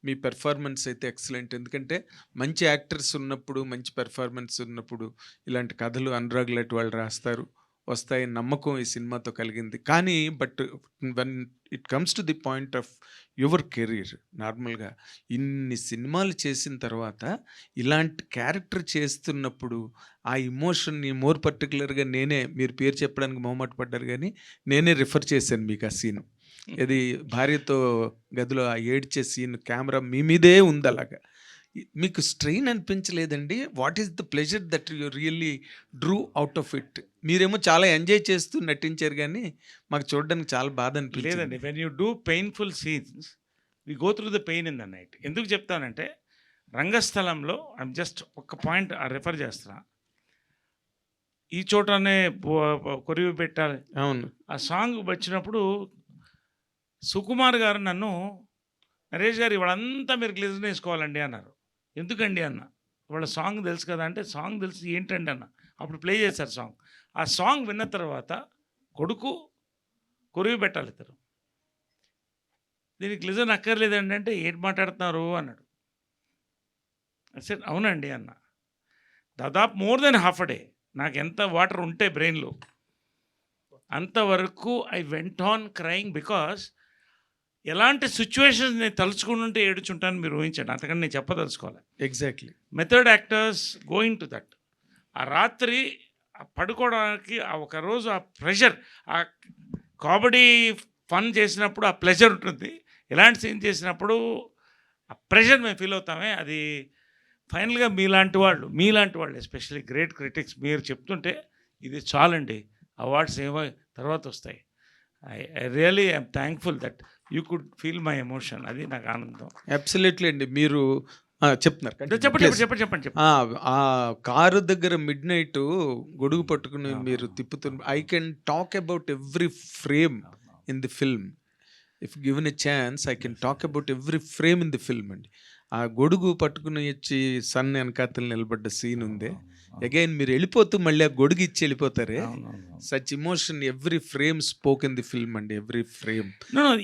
[SPEAKER 4] మీ performance అయితే excellent. ఎందుకంటే మంచి actors ఉన్నప్పుడు, మంచి performance ఉన్నప్పుడు ఇలాంటి కథలు అనురాగ్ లాంటి వాళ్ళు రాస్తారు, వస్తాయని నమ్మకం ఈ సినిమాతో కలిగింది. కానీ but one it comes to the point of your career, నార్మల్గా ఇన్ని సినిమాలు చేసిన తర్వాత ఇలాంటి క్యారెక్టర్ చేస్తున్నప్పుడు ఆ ఇమోషన్ని మోర్ పర్టికులర్గా మీరు పేరు చెప్పడానికి మొహమాట పడ్డారు కానీ నేనే రిఫర్ చేశాను మీకు ఆ సీను. ఇది భార్యతో గదిలో ఆ ఏడ్చే సీన్, కెమెరా మీ మీదే ఉంది. అలాగా మీకు స్ట్రెయిన్ అనిపించలేదండి? What is the pleasure that you really drew out of it? మీరేమో చాలా ఎంజాయ్ చేస్తూ నటించారు కానీ మాకు చూడడానికి చాలా బాధ అనిపించలేదండి.
[SPEAKER 8] లేదండి, when you do painful scenes we go through the pain in the night. ఎందుకు చెప్తానంటే రంగస్థలంలో ఐమ్ జస్ట్ ఒక పాయింట్ రిఫర్ చేస్తున్నా. ఈ చోటనే కొరివి పెట్టాలి.
[SPEAKER 10] అవును.
[SPEAKER 8] ఆ సాంగ్ వచ్చినప్పుడు సుకుమార్ గారు నన్ను, నరేష్ గారు ఇవాళంతా మీరు గ్లిజన్ వేసుకోవాలండి అన్నారు. ఎందుకండి అన్న. వాళ్ళ సాంగ్ తెలుసు కదా అంటే, సాంగ్ తెలిసి ఏంటండి అన్న. అప్పుడు ప్లే చేశారు సాంగ్. ఆ సాంగ్ విన్న తర్వాత కొడుకు కొరివి పెట్టాలి ఇద్దరు. దీనికి గ్లిజన్ అక్కర్లేదండి అంటే, ఏంటి మాట్లాడుతున్నారు అన్నాడు. సరే అవునండి అన్న. దాదాపు more than half a day నాకు ఎంత వాటర్ ఉంటే బ్రెయిన్లో అంతవరకు I went on crying. Because ఎలాంటి సిచ్యువేషన్స్ నేను తలుచుకుంటుంటే ఏడుచుంటాను మీరు ఊహించండి. అంతకని నేను చెప్పదలుచుకోవాలి.
[SPEAKER 10] Exactly.
[SPEAKER 8] Method actors going to that. ఆ రాత్రి పడుకోవడానికి ఆ ఒక రోజు ఆ ప్రెషర్, ఆ కామెడీ ఫన్ చేసినప్పుడు ఆ ప్లెజర్ ఉంటుంది. ఇలాంటి సీన్ చేసినప్పుడు ఆ ప్రెషర్ మేము ఫీల్ అవుతామే. అది ఫైనల్గా మీలాంటి వాళ్ళు ఎస్పెషల్లీ గ్రేట్ క్రిటిక్స్ మీరు చెప్తుంటే ఇది చాలండి, అవార్డ్స్ ఏమో తర్వాత వస్తాయి. I really I'm thankful that you could feel my emotion. అది నాకు ఆనందం.
[SPEAKER 10] అబ్సల్యూట్లీ అండి. మీరు చెప్తున్నారు.
[SPEAKER 8] చెప్పండి.
[SPEAKER 10] ఆ కారు దగ్గర మిడ్ నైట్ గొడుగు పట్టుకుని మీరు తిప్పుతున్న I can talk about every frame in the film. If given a chance I can talk about every frame in the film అండి. ఆ గొడుగు పట్టుకుని వచ్చి సన్ వెనకాతలు నిలబడ్డ సీన్ ఉంది. అగైన్ మీరు వెళ్ళిపోతూ మళ్ళీ ఆ గొడుగు ఇచ్చి వెళ్ళిపోతారే. Such emotion every frame spoke in the film అండి. Every frame.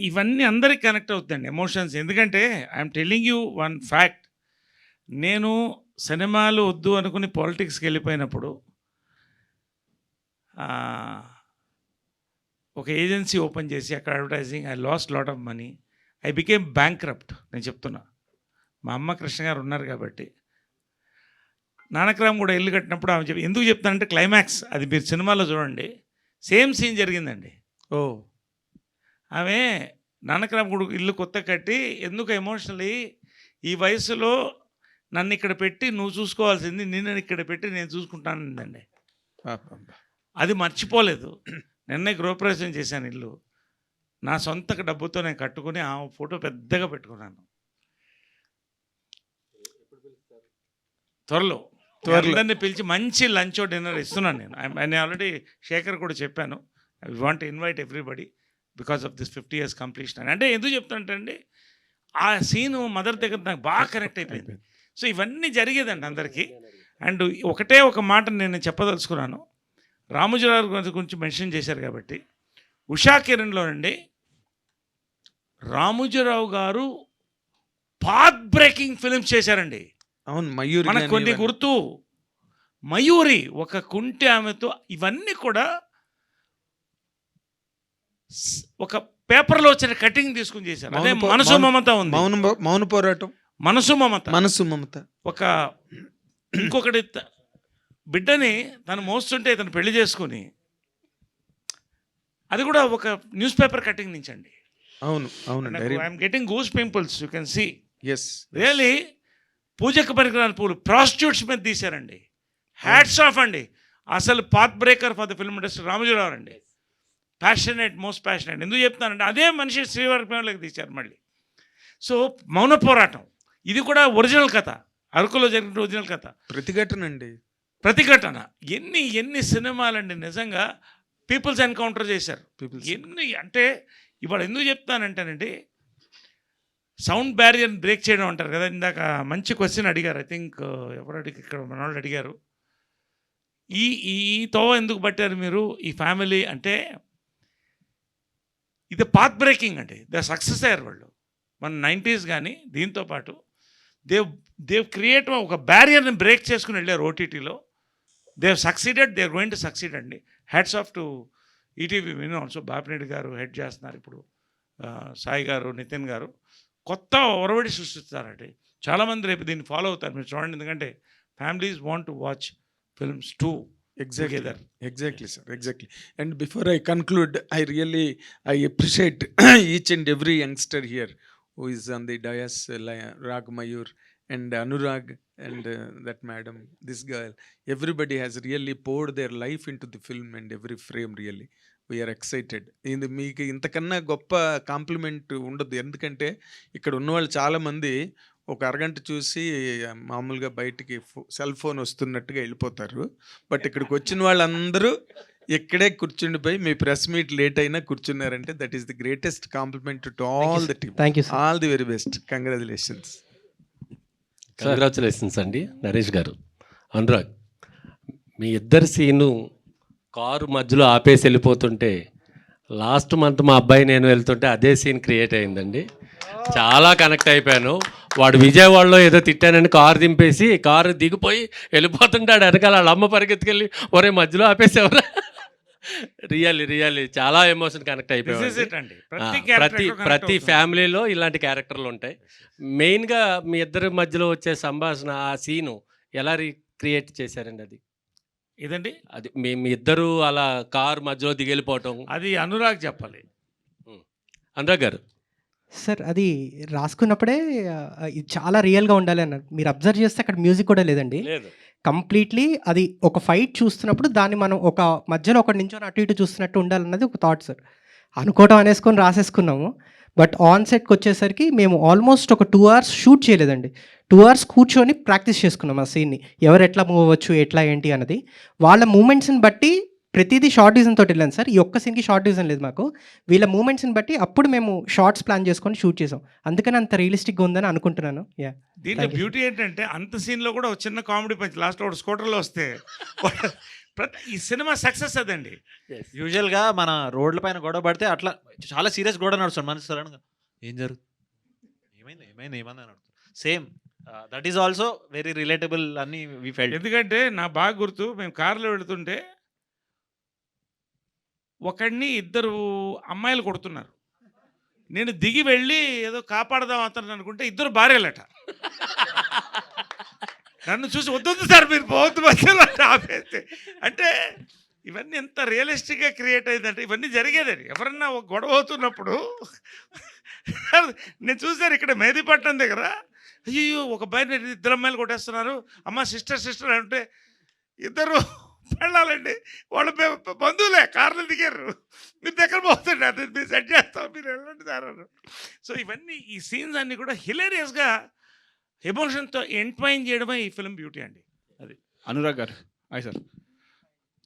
[SPEAKER 8] ఇవన్నీ అందరికి కనెక్ట్ అవుతుందండి ఎమోషన్స్. ఎందుకంటే I'm telling you one fact. నేను సినిమాలు వద్దు అనుకుని పాలిటిక్స్కి వెళ్ళిపోయినప్పుడు ఒక ఏజెన్సీ ఓపెన్ చేసి అక్కడ advertising, I last lot of money, I became bankrupt. నేను చెప్తున్నా, మా అమ్మ కృష్ణ గారు ఉన్నారు కాబట్టి. నానక్రామ్ కూడా ఇల్లు కట్టినప్పుడు ఆమె ఎందుకు చెప్తానంటే క్లైమాక్స్ అది మీరు సినిమాలో చూడండి, సేమ్ సీన్ జరిగిందండి.
[SPEAKER 10] ఓ
[SPEAKER 8] ఆమె నానక్రామ్ కూడా ఇల్లు కొత్త కట్టి ఎందుకు ఎమోషనలీ ఈ వయసులో నన్ను ఇక్కడ పెట్టి నువ్వు చూసుకోవాల్సింది నిన్ను ఇక్కడ పెట్టి నేను చూసుకుంటానండి. అది మర్చిపోలేదు. నిన్నే గృహప్రవేశం చేశాను ఇల్లు. నా సొంత డబ్బుతో నేను కట్టుకుని ఆ ఫోటో పెద్దగా పెట్టుకున్నాను. త్వరలో అందరినీ పిలిచి మంచి లంచ్ డిన్నర్ ఇస్తున్నాను నేను ఆల్రెడీ శేఖర్ కూడా చెప్పాను. I want invite everybody because of this 50 years completion. అంటే ఎందుకు చెప్తానంటే అండి, ఆ సీను మదర్ దగ్గర నాకు బాగా కనెక్ట్ అయిపోయింది. సో ఇవన్నీ జరిగేదండి అందరికీ. అండ్ ఒకటే ఒక మాట నేను చెప్పదలుచుకున్నాను. రామోజీరావు గారి గురించి మెన్షన్ చేశారు కాబట్టి, ఉషా కిరణ్లోనండి రామోజీరావు గారు పాత్ బ్రేకింగ్ ఫిల్మ్స్ చేశారండి.
[SPEAKER 10] అవును, మయూరి
[SPEAKER 8] మనకు కొన్ని గుర్తు. మయూరి, ఒక కుంటి ఆమెతో, ఇవన్నీ కూడా ఒక పేపర్లో వచ్చిన కటింగ్ తీసుకుని చేశారు. అదే మనసు మమత ఉంది.
[SPEAKER 10] మౌన పోరాటం,
[SPEAKER 8] మనసు మమత. ఒక ఇంకొకటి బిడ్డని తను మోస్తుంటే తను పెళ్లి చేసుకుని, అది కూడా ఒక న్యూస్ పేపర్ కటింగ్ నుంచి అండి.
[SPEAKER 10] అవును.
[SPEAKER 8] I'm getting goose pimples, you can see.
[SPEAKER 10] Yes
[SPEAKER 8] really పూజకు పనికిరాని పూలు ప్రాస్టిట్యూట్స్ మీద తీశారండి. హ్యాట్స్ ఆఫ్ అండి. అసలు path breaker for the film industry Ramoji Rao అండి. Passionate, most passionate. ఎందుకు చెప్తానంటే అదే మనిషి శ్రీవారి తీశారు మళ్ళీ. సో మౌన పోరాటం ఇది కూడా ఒరిజినల్ కథ, అరకులో జరిగిన ఒరిజినల్ కథ. ప్రతిఘటన ఎన్ని సినిమాలండి నిజంగా పీపుల్స్ ఎన్కౌంటర్ చేశారు. ఎన్ని అంటే ఇవాళ ఎందుకు చెప్తానంటేనండి, సౌండ్ బ్యారియర్ని బ్రేక్ చేయడం అంటారు కదా. ఇందాక మంచి క్వశ్చన్ అడిగారు. ఐ థింక్ ఎవరు ఇక్కడ మన వాళ్ళు అడిగారు, ఈ తోవ ఎందుకు పట్టారు మీరు ఈ ఫ్యామిలీ అంటే. ఇది పాత్ బ్రేకింగ్ అండి. దే సక్సెస్ అయ్యారు వాళ్ళు మన 90s. కానీ దీంతో పాటు దేవ్ క్రియేట్ ఒక బ్యారియర్ని బ్రేక్ చేసుకుని వెళ్ళారు ఓటీటీలో. They've succeeded, they are going to succeed అండి. Hats off to ETV Win also. Bapineedu garu head చేస్తున్నారు ఇప్పుడు, సాయి గారు, నితిన్ గారు కొత్త ఒరవడి సృష్టిస్తారండి. చాలామంది రేపు దీన్ని ఫాలో అవుతారు, మీరు చూడండి. ఎందుకంటే families want to watch films two.
[SPEAKER 10] Exactly, sir. Exactly. And before I conclude, I appreciate each and every youngster here who is on the dais, Rag Mayur and Anurag and that madam, this girl. Everybody has really poured their life into the film and every frame really. We are excited. మీకు ఇంతకన్నా గొప్ప complement ఉండదు. ఎందుకంటే ఇక్కడ ఉన్నవాళ్ళు చాలామంది
[SPEAKER 13] ఒక అరగంట చూసి మామూలుగా బయటికి సెల్ ఫోన్ వస్తున్నట్టుగా వెళ్ళిపోతారు. బట్ ఇక్కడికి వచ్చిన వాళ్ళందరూ ఇక్కడే కూర్చుండిపోయి మీ ప్రెస్ మీట్ లేట్ అయినా కూర్చున్నారంటే that is the greatest compliment to all the team.
[SPEAKER 2] Thank you sir.
[SPEAKER 13] All the very best. Congratulations.
[SPEAKER 14] Congratulations అండి నరేష్ గారు. అనురాగ్, మీ ఇద్దరి సీను కారు మధ్యలో ఆపేసి వెళ్ళిపోతుంటే లాస్ట్ మంత్ మా అబ్బాయి నేను వెళ్తుంటే అదే సీన్ క్రియేట్ అయిందండి. చాలా కనెక్ట్ అయిపోయాను. వాడు విజయవాడలో ఏదో తిట్టానని కారు దింపేసి కారు దిగిపోయి వెళ్ళిపోతుంటాడు, వెనకాల వాళ్ళ అమ్మ పరిగెత్తుకెళ్ళి ఒరే మధ్యలో ఆపేసేవరా. రియల్లీ చాలా ఎమోషన్ కనెక్ట్ అయిపోయాడు. ప్రతి ఫ్యామిలీలో ఇలాంటి క్యారెక్టర్లు ఉంటాయి. మెయిన్గా మీ ఇద్దరి మధ్యలో వచ్చే సంభాషణ, ఆ సీను ఎలా క్రియేట్ చేశారండి? అది
[SPEAKER 8] ఇదండి,
[SPEAKER 14] అది మీ ఇద్దరు అలా కారు మధ్యలో దిగెళ్ళిపోవటం,
[SPEAKER 8] అది అనురాగ్ చెప్పాలి.
[SPEAKER 14] అనురాగ్ గారు.
[SPEAKER 2] సార్ అది రాసుకున్నప్పుడే ఇది చాలా రియల్గా ఉండాలి అన్నారు. మీరు అబ్జర్వ్ చేస్తే అక్కడ మ్యూజిక్ కూడా లేదండి.
[SPEAKER 14] లేదు,
[SPEAKER 2] కంప్లీట్లీ అది ఒక ఫైట్ చూస్తున్నప్పుడు దాన్ని మనం ఒక మధ్యలో ఒకటి నించొని అటు ఇటు చూస్తున్నట్టు ఉండాలన్నది ఒక థాట్ సార్. అనుకోవటం అనేసుకొని రాసేసుకున్నాము. బట్ ఆన్ సెట్కి వచ్చేసరికి మేము ఆల్మోస్ట్ ఒక 2 hours షూట్ చేయలేదండి. 2 hours కూర్చొని ప్రాక్టీస్ చేసుకున్నాం ఆ సీన్ని. ఎవరు ఎట్లా మూవ్ అవ్వచ్చు, ఎట్లా ఏంటి అన్నది. వాళ్ళ మూమెంట్స్ని బట్టి ప్రతిదీ షార్ట్ డివిజన్ తోటి వెళ్ళాను సార్. ఈ ఒక్క సీన్కి షార్ట్ డివిజన్ లేదు మాకు. వీళ్ళ మూమెంట్స్ని బట్టి అప్పుడు మేము షార్ట్స్ ప్లాన్ చేసుకొని షూట్ చేసాం. అందుకని అంత రియలిస్టిక్గా ఉందని అనుకుంటున్నాను.
[SPEAKER 8] దీంట్లో బ్యూటీ ఏంటంటే అంత సీన్లో కూడా ఒక చిన్న కామెడీ పంచ్ లాస్ట్లో ఒక స్కూటర్లో వస్తే ఈ సినిమా సక్సెస్ అదండి.
[SPEAKER 7] యూజువల్గా మన రోడ్ల పైన గొడవ పడితే అట్లా చాలా సీరియస్ గొడవ నడుస్తుంది. మన సడన్గా ఏం జరుగుతుంది, ఏమైంది అని అడుగుతుంది. Same that is also very relatable అని వి ఫెల్ట్.
[SPEAKER 8] ఎందుకంటే నా బాగా గుర్తు, మేము కారులో వెళుతుంటే ఒకడిని ఇద్దరు అమ్మాయిలు కొడుతున్నారు. నేను దిగి వెళ్ళి ఏదో కాపాడదాం అతను అనుకుంటే ఇద్దరు భార్యలట. నన్ను చూసి వద్దు సార్ మీరు పోవద్దు మధ్యలో ఆపేస్తే. అంటే ఇవన్నీ ఎంత రియలిస్టిక్గా క్రియేట్ అయిందంటే ఇవన్నీ జరిగేదండి. ఎవరన్నా ఒక గొడవ అవుతున్నప్పుడు నేను చూశాను ఇక్కడ మేదీపట్నం దగ్గర, అయ్యో ఒక బయట ఇద్దరు అమ్మాయిలు కొట్టేస్తున్నారు, అమ్మ సిస్టర్ అంటే ఇద్దరు వెళ్ళాలండి. వాళ్ళు బంధువులే కార్లు దిగారు, మీరు దగ్గర పోతుండే అది మీరు సెట్ చేస్తాం, మీరు వెళ్ళండి సార్. సో ఇవన్నీ ఈ సీన్స్ అన్నీ కూడా హిలేరియస్గా ఎమోషన్తో ఎంట్వైన్ చేయడమే ఈ ఫిల్మ్ బ్యూటీ అండి. అది
[SPEAKER 15] అనురాగ్ గారు. హాయ్ సార్,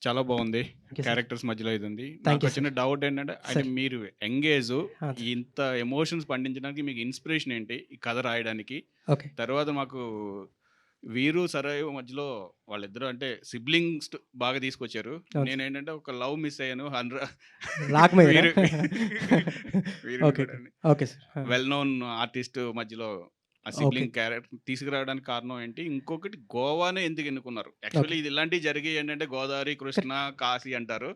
[SPEAKER 15] చాలా బాగుంది. క్యారెక్టర్స్ మధ్యలో ఇది ఉంది. నాకు వచ్చిన డౌట్ ఏంటంటే అంటే మీరు ఎంగేజ్ ఇంత ఎమోషన్స్ పండించడానికి మీకు ఇన్స్పిరేషన్ ఏంటి ఈ కథ రాయడానికి? తర్వాత మాకు వీరు సరయు మధ్యలో వాళ్ళిద్దరు అంటే సిబ్లింగ్స్ బాగా తీసుకొచ్చారు. నేనేంటంటే ఒక లవ్ మిస్ అయ్యాను. వెల్ నోన్ ఆర్టిస్ట్ మధ్యలో ఆ సిబ్లింగ్ క్యారెక్టర్ తీసుకురావడానికి కారణం ఏంటి? ఇంకొకటి గోవానే ఎందుకు ఎన్నుకున్నారు? యాక్చువల్లీ ఇది ఇలాంటివి జరిగాయి ఏంటంటే గోదావరి, కృష్ణ, కాశీ అంటారు.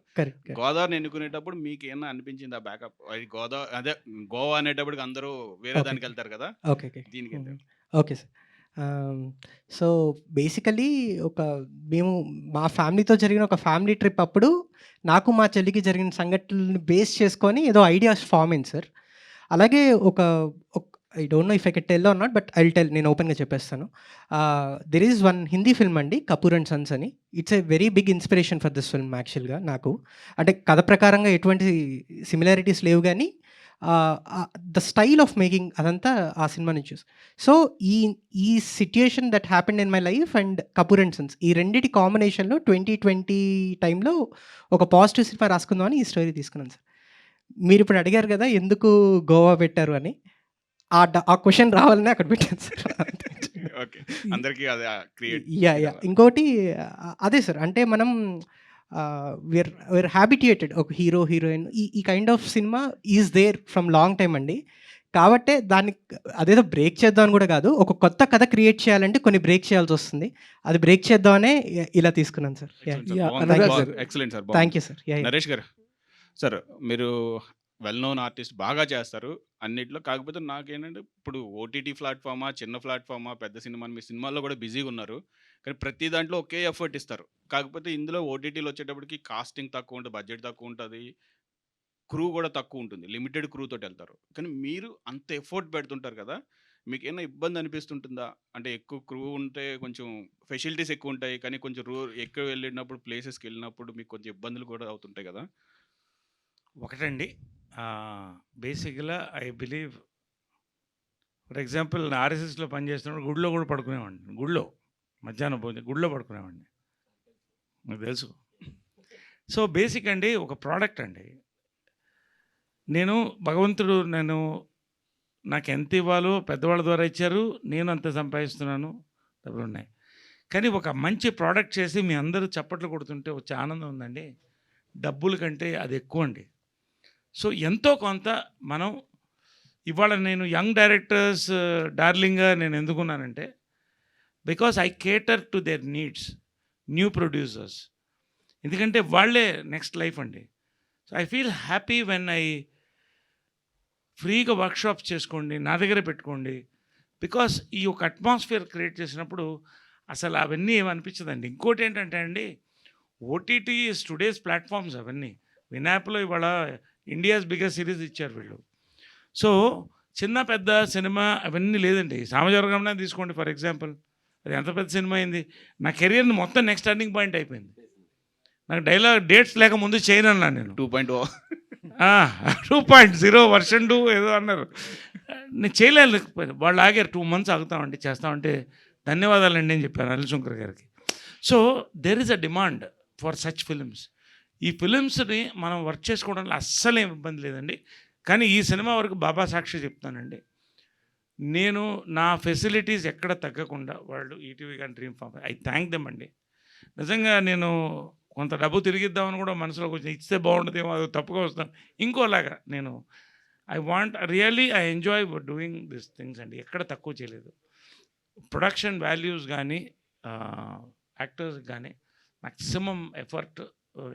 [SPEAKER 15] గోదావరిని ఎన్నుకునేటప్పుడు మీకు ఏమన్నా అనిపించింది ఆ బ్యాకప్? అది గోదావరి అదే గోవా అనేటప్పటికి అందరూ వేరే దానికి వెళ్తారు కదా, దీనికి
[SPEAKER 2] ఓకే సార్. సో బేసికలీ మేము మా ఫ్యామిలీతో జరిగిన ఒక ఫ్యామిలీ ట్రిప్ అప్పుడు నాకు మా చెల్లికి జరిగిన సంఘటనలను బేస్ చేసుకొని ఏదో ఐడియాస్ ఫామ్ అయింది సార్. అలాగే I don't know if I can tell or not, but I tell, నేను ఓపెన్గా చెప్పేస్తాను. There is one Hindi film అండి, కపూర్ అండ్ సన్స్ అని. It's a very big inspiration for this film యాక్చువల్గా. నాకు అంటే కథ ప్రకారంగా ఎటువంటి సిమిలారిటీస్ లేవు, కానీ ద స్టైల్ ఆఫ్ మేకింగ్ అదంతా ఆ సినిమా నుంచి చూసి. సో ఈ situation that happened in my life and Kapoor and Sons, ఈ రెండింటి కాంబినేషన్లో 2020 టైంలో ఒక పాజిటివ్ సినిమా రాసుకుందామని ఈ స్టోరీ తీసుకున్నాను సార్. మీరు ఇప్పుడు అడిగారు కదా ఎందుకు గోవా పెట్టారు అని, ఆ క్వశ్చన్ రావాలని అక్కడ పెట్టాను సార్. ఇంకోటి అదే సార్, అంటే మనం వీఆర్ హ్యాబిట్యుయేటెడ్, ఒక హీరో హీరోయిన్ ఈ kind of cinema is there from long time అండి. కాబట్టే దాన్ని అదేదో బ్రేక్ చేద్దామని కూడా కాదు, ఒక కొత్త కథ క్రియేట్ చేయాలంటే కొన్ని బ్రేక్ చేయాల్సి వస్తుంది. అది బ్రేక్ చేద్దామనే ఇలా తీసుకున్నాను sir. Thank you sir.
[SPEAKER 15] Naresh గారు, సార్ మీరు వెల్ నోన్ ఆర్టిస్ట్, బాగా చేస్తారు అన్నిట్లో. కాకపోతే నాకేంటంటే ఇప్పుడు ఓటీటీ ప్లాట్ఫామా, చిన్న ప్లాట్ఫామా, పెద్ద సినిమా, మీ సినిమాల్లో కూడా బిజీగా ఉన్నారు, కానీ ప్రతి దాంట్లో ఒకే ఎఫర్ట్ ఇస్తారు. కాకపోతే ఇందులో ఓటీటీలో వచ్చేటప్పటికి కాస్టింగ్ తక్కువ ఉంటుంది, బడ్జెట్ తక్కువ ఉంటుంది, క్రూ కూడా తక్కువ ఉంటుంది, లిమిటెడ్ క్రూ తోటి వెళ్తారు. కానీ మీరు అంత ఎఫర్ట్ పెడుతుంటారు కదా, మీకు ఏమైనా ఇబ్బంది అనిపిస్తుంటుందా? అంటే ఎక్కువ క్రూ ఉంటే కొంచెం ఫెసిలిటీస్ ఎక్కువ ఉంటాయి, కానీ కొంచెం ఎక్కువ వెళ్ళినప్పుడు ప్లేసెస్కి వెళ్ళినప్పుడు మీకు కొంచెం ఇబ్బందులు కూడా అవుతుంటాయి కదా?
[SPEAKER 8] ఒకటండి, బేసిక్గా ఐ బిలీవ్ ఫర్ ఎగ్జాంపుల్ ఆర్ఎస్ఎస్లో పనిచేస్తున్నప్పుడు గుడిలో కూడా పడుకునేవాడిని. గుడిలో మధ్యాహ్నం భోజనం గుడిలో పడుకునేవాడిని, నాకు తెలుసు. సో బేసిక్ అండి, ఒక ప్రోడక్ట్ అండి. భగవంతుడు నాకు ఎంత ఇవ్వాలో పెద్దవాళ్ళ ద్వారా ఇచ్చారు, నేను అంత సంపాదిస్తున్నాను, డబ్బులు ఉన్నాయి. కానీ ఒక మంచి ప్రోడక్ట్ చేసి మీ అందరూ చప్పట్లు కొడుతుంటే వచ్చే ఆనందం ఉందండి, డబ్బుల కంటే అది ఎక్కువ అండి. సో ఎంతో కొంత మనం ఇవాళ నేను యంగ్ డైరెక్టర్స్ డార్లింగ్గా నేను ఎందుకున్నానంటే, because I cater to their needs, new producers. ఎందుకంటే వాళ్ళే నెక్స్ట్ లైఫ్ అండి. So I feel happy when I ఫ్రీగా వర్క్షాప్స్ చేసుకోండి, నా దగ్గర పెట్టుకోండి. బికాస్ ఈ ఒక అట్మాస్ఫియర్ క్రియేట్ చేసినప్పుడు అసలు అవన్నీ ఏమనిపించదండి. ఇంకోటి ఏంటంటే అండి, ఓటీటీ టుడేస్ ప్లాట్ఫామ్స్ అవన్నీ. వినాప్లో ఇవాళ ఇండియాస్ బిగ్గెస్ట్ సిరీస్ ఇచ్చారు వీళ్ళు. సో చిన్న పెద్ద సినిమా అవన్నీ లేదండి. సామాజిక తీసుకోండి ఫర్ ఎగ్జాంపుల్, అది ఎంత పెద్ద సినిమా అయింది. నా కెరియర్ని మొత్తం నెక్స్ట్ టర్నింగ్ పాయింట్ అయిపోయింది. నాకు డేట్స్ లేక ముందు చేయను అన్నాను నేను.
[SPEAKER 15] 2.0
[SPEAKER 8] 2.0 వర్షన్ 2 ఏదో అన్నారు. నేను చేయలేకపోయాను. వాళ్ళు ఆగారు, 2 months ఆగుతామండి చేస్తామంటే ధన్యవాదాలండి అని చెప్పాను అనిల్ శంకర్ గారికి. So there is a demand for such films. ఈ ఫిలిమ్స్ని మనం వర్క్ చేసుకోవడంలో అస్సలు ఏం ఇబ్బంది లేదండి. కానీ ఈ సినిమా వరకు బాబా సాక్షి చెప్తానండి, నేను నా ఫెసిలిటీస్ ఎక్కడ తగ్గకుండా వాళ్ళు ఈటీవీ కానీ dream farm, I thank them అండి. నిజంగా నేను కొంత డబ్బు తిరిగిద్దామని కూడా మనసులో కొంచెం ఇస్తే బాగుంటుందేమో, అది తప్పుగా వస్తాను ఇంకోలాగా. నేను I enjoy doing this things అండి. ఎక్కడ తక్కువ చేయలేదు. ప్రొడక్షన్ వాల్యూస్ కానీ యాక్టర్స్ కానీ మ్యాక్సిమం ఎఫర్ట్.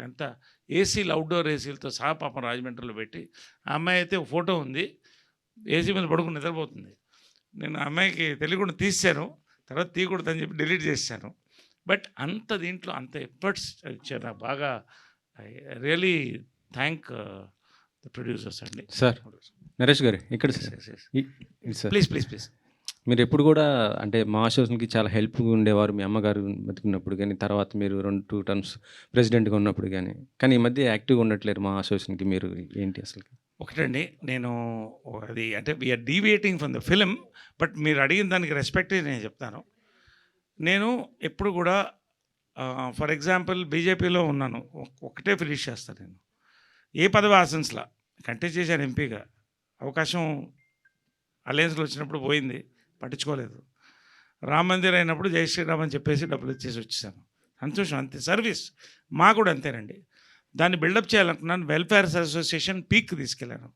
[SPEAKER 8] ఎంత ఏసీలు, అవుట్డోర్ ఏసీలతో సహా పాపం రాజమండ్రిలో పెట్టి, ఆ అమ్మాయి అయితే ఒక ఫోటో ఉంది, ఏసీ మీద పడుకుని నిద్రపోతుంది. నేను ఆ అమ్మాయికి తెలియకుండా తీసాను, తర్వాత తీయకూడదని చెప్పి డిలీట్ చేశాను. బట్ అంత దీంట్లో అంత ఎఫర్ట్స్ ఇచ్చారు నాకు బాగా. I really thank the producers అండి.
[SPEAKER 10] సార్ నరేష్ గారు ఇక్కడ సార్,
[SPEAKER 8] ప్లీజ్
[SPEAKER 10] మీరు ఎప్పుడు కూడా అంటే మా అసోసియేషన్కి చాలా హెల్ప్గా ఉండేవారు, మీ అమ్మగారు బతికున్నప్పుడు కానీ, తర్వాత మీరు 2 terms ప్రెసిడెంట్గా ఉన్నప్పుడు కానీ ఈ మధ్య యాక్టివ్గా ఉండట్లేరు మా అసోసియేషన్కి. మీరు ఏంటి అసలు?
[SPEAKER 8] ఒకటండి, నేను అది అంటే we're deviating from the film, but మీరు అడిగిన దానికి రెస్పెక్ట్ నేను చెప్తాను. నేను ఎప్పుడు కూడా ఫర్ ఎగ్జాంపుల్ బీజేపీలో ఉన్నాను, ఒకటే ఫినిష్ చేస్తాను నేను. ఏ పదవి ఆశించలా, కంటెస్ట్ చేశాను ఎంపీగా. అవకాశం అలయన్స్లో వచ్చినప్పుడు పోయింది, పట్టించుకోలేదు. రామ మందిర్ అయినప్పుడు జై శ్రీరామ్ అని చెప్పేసి డబ్బులు ఇచ్చేసి వచ్చేసాను. సంతోషం, అంతే. సర్వీస్ మా కూడా అంతేనండి. దాన్ని బిల్డప్ చేయాలనుకున్నాను. వెల్ఫేర్ అసోసియేషన్ పీక్ తీసుకెళ్ళాను.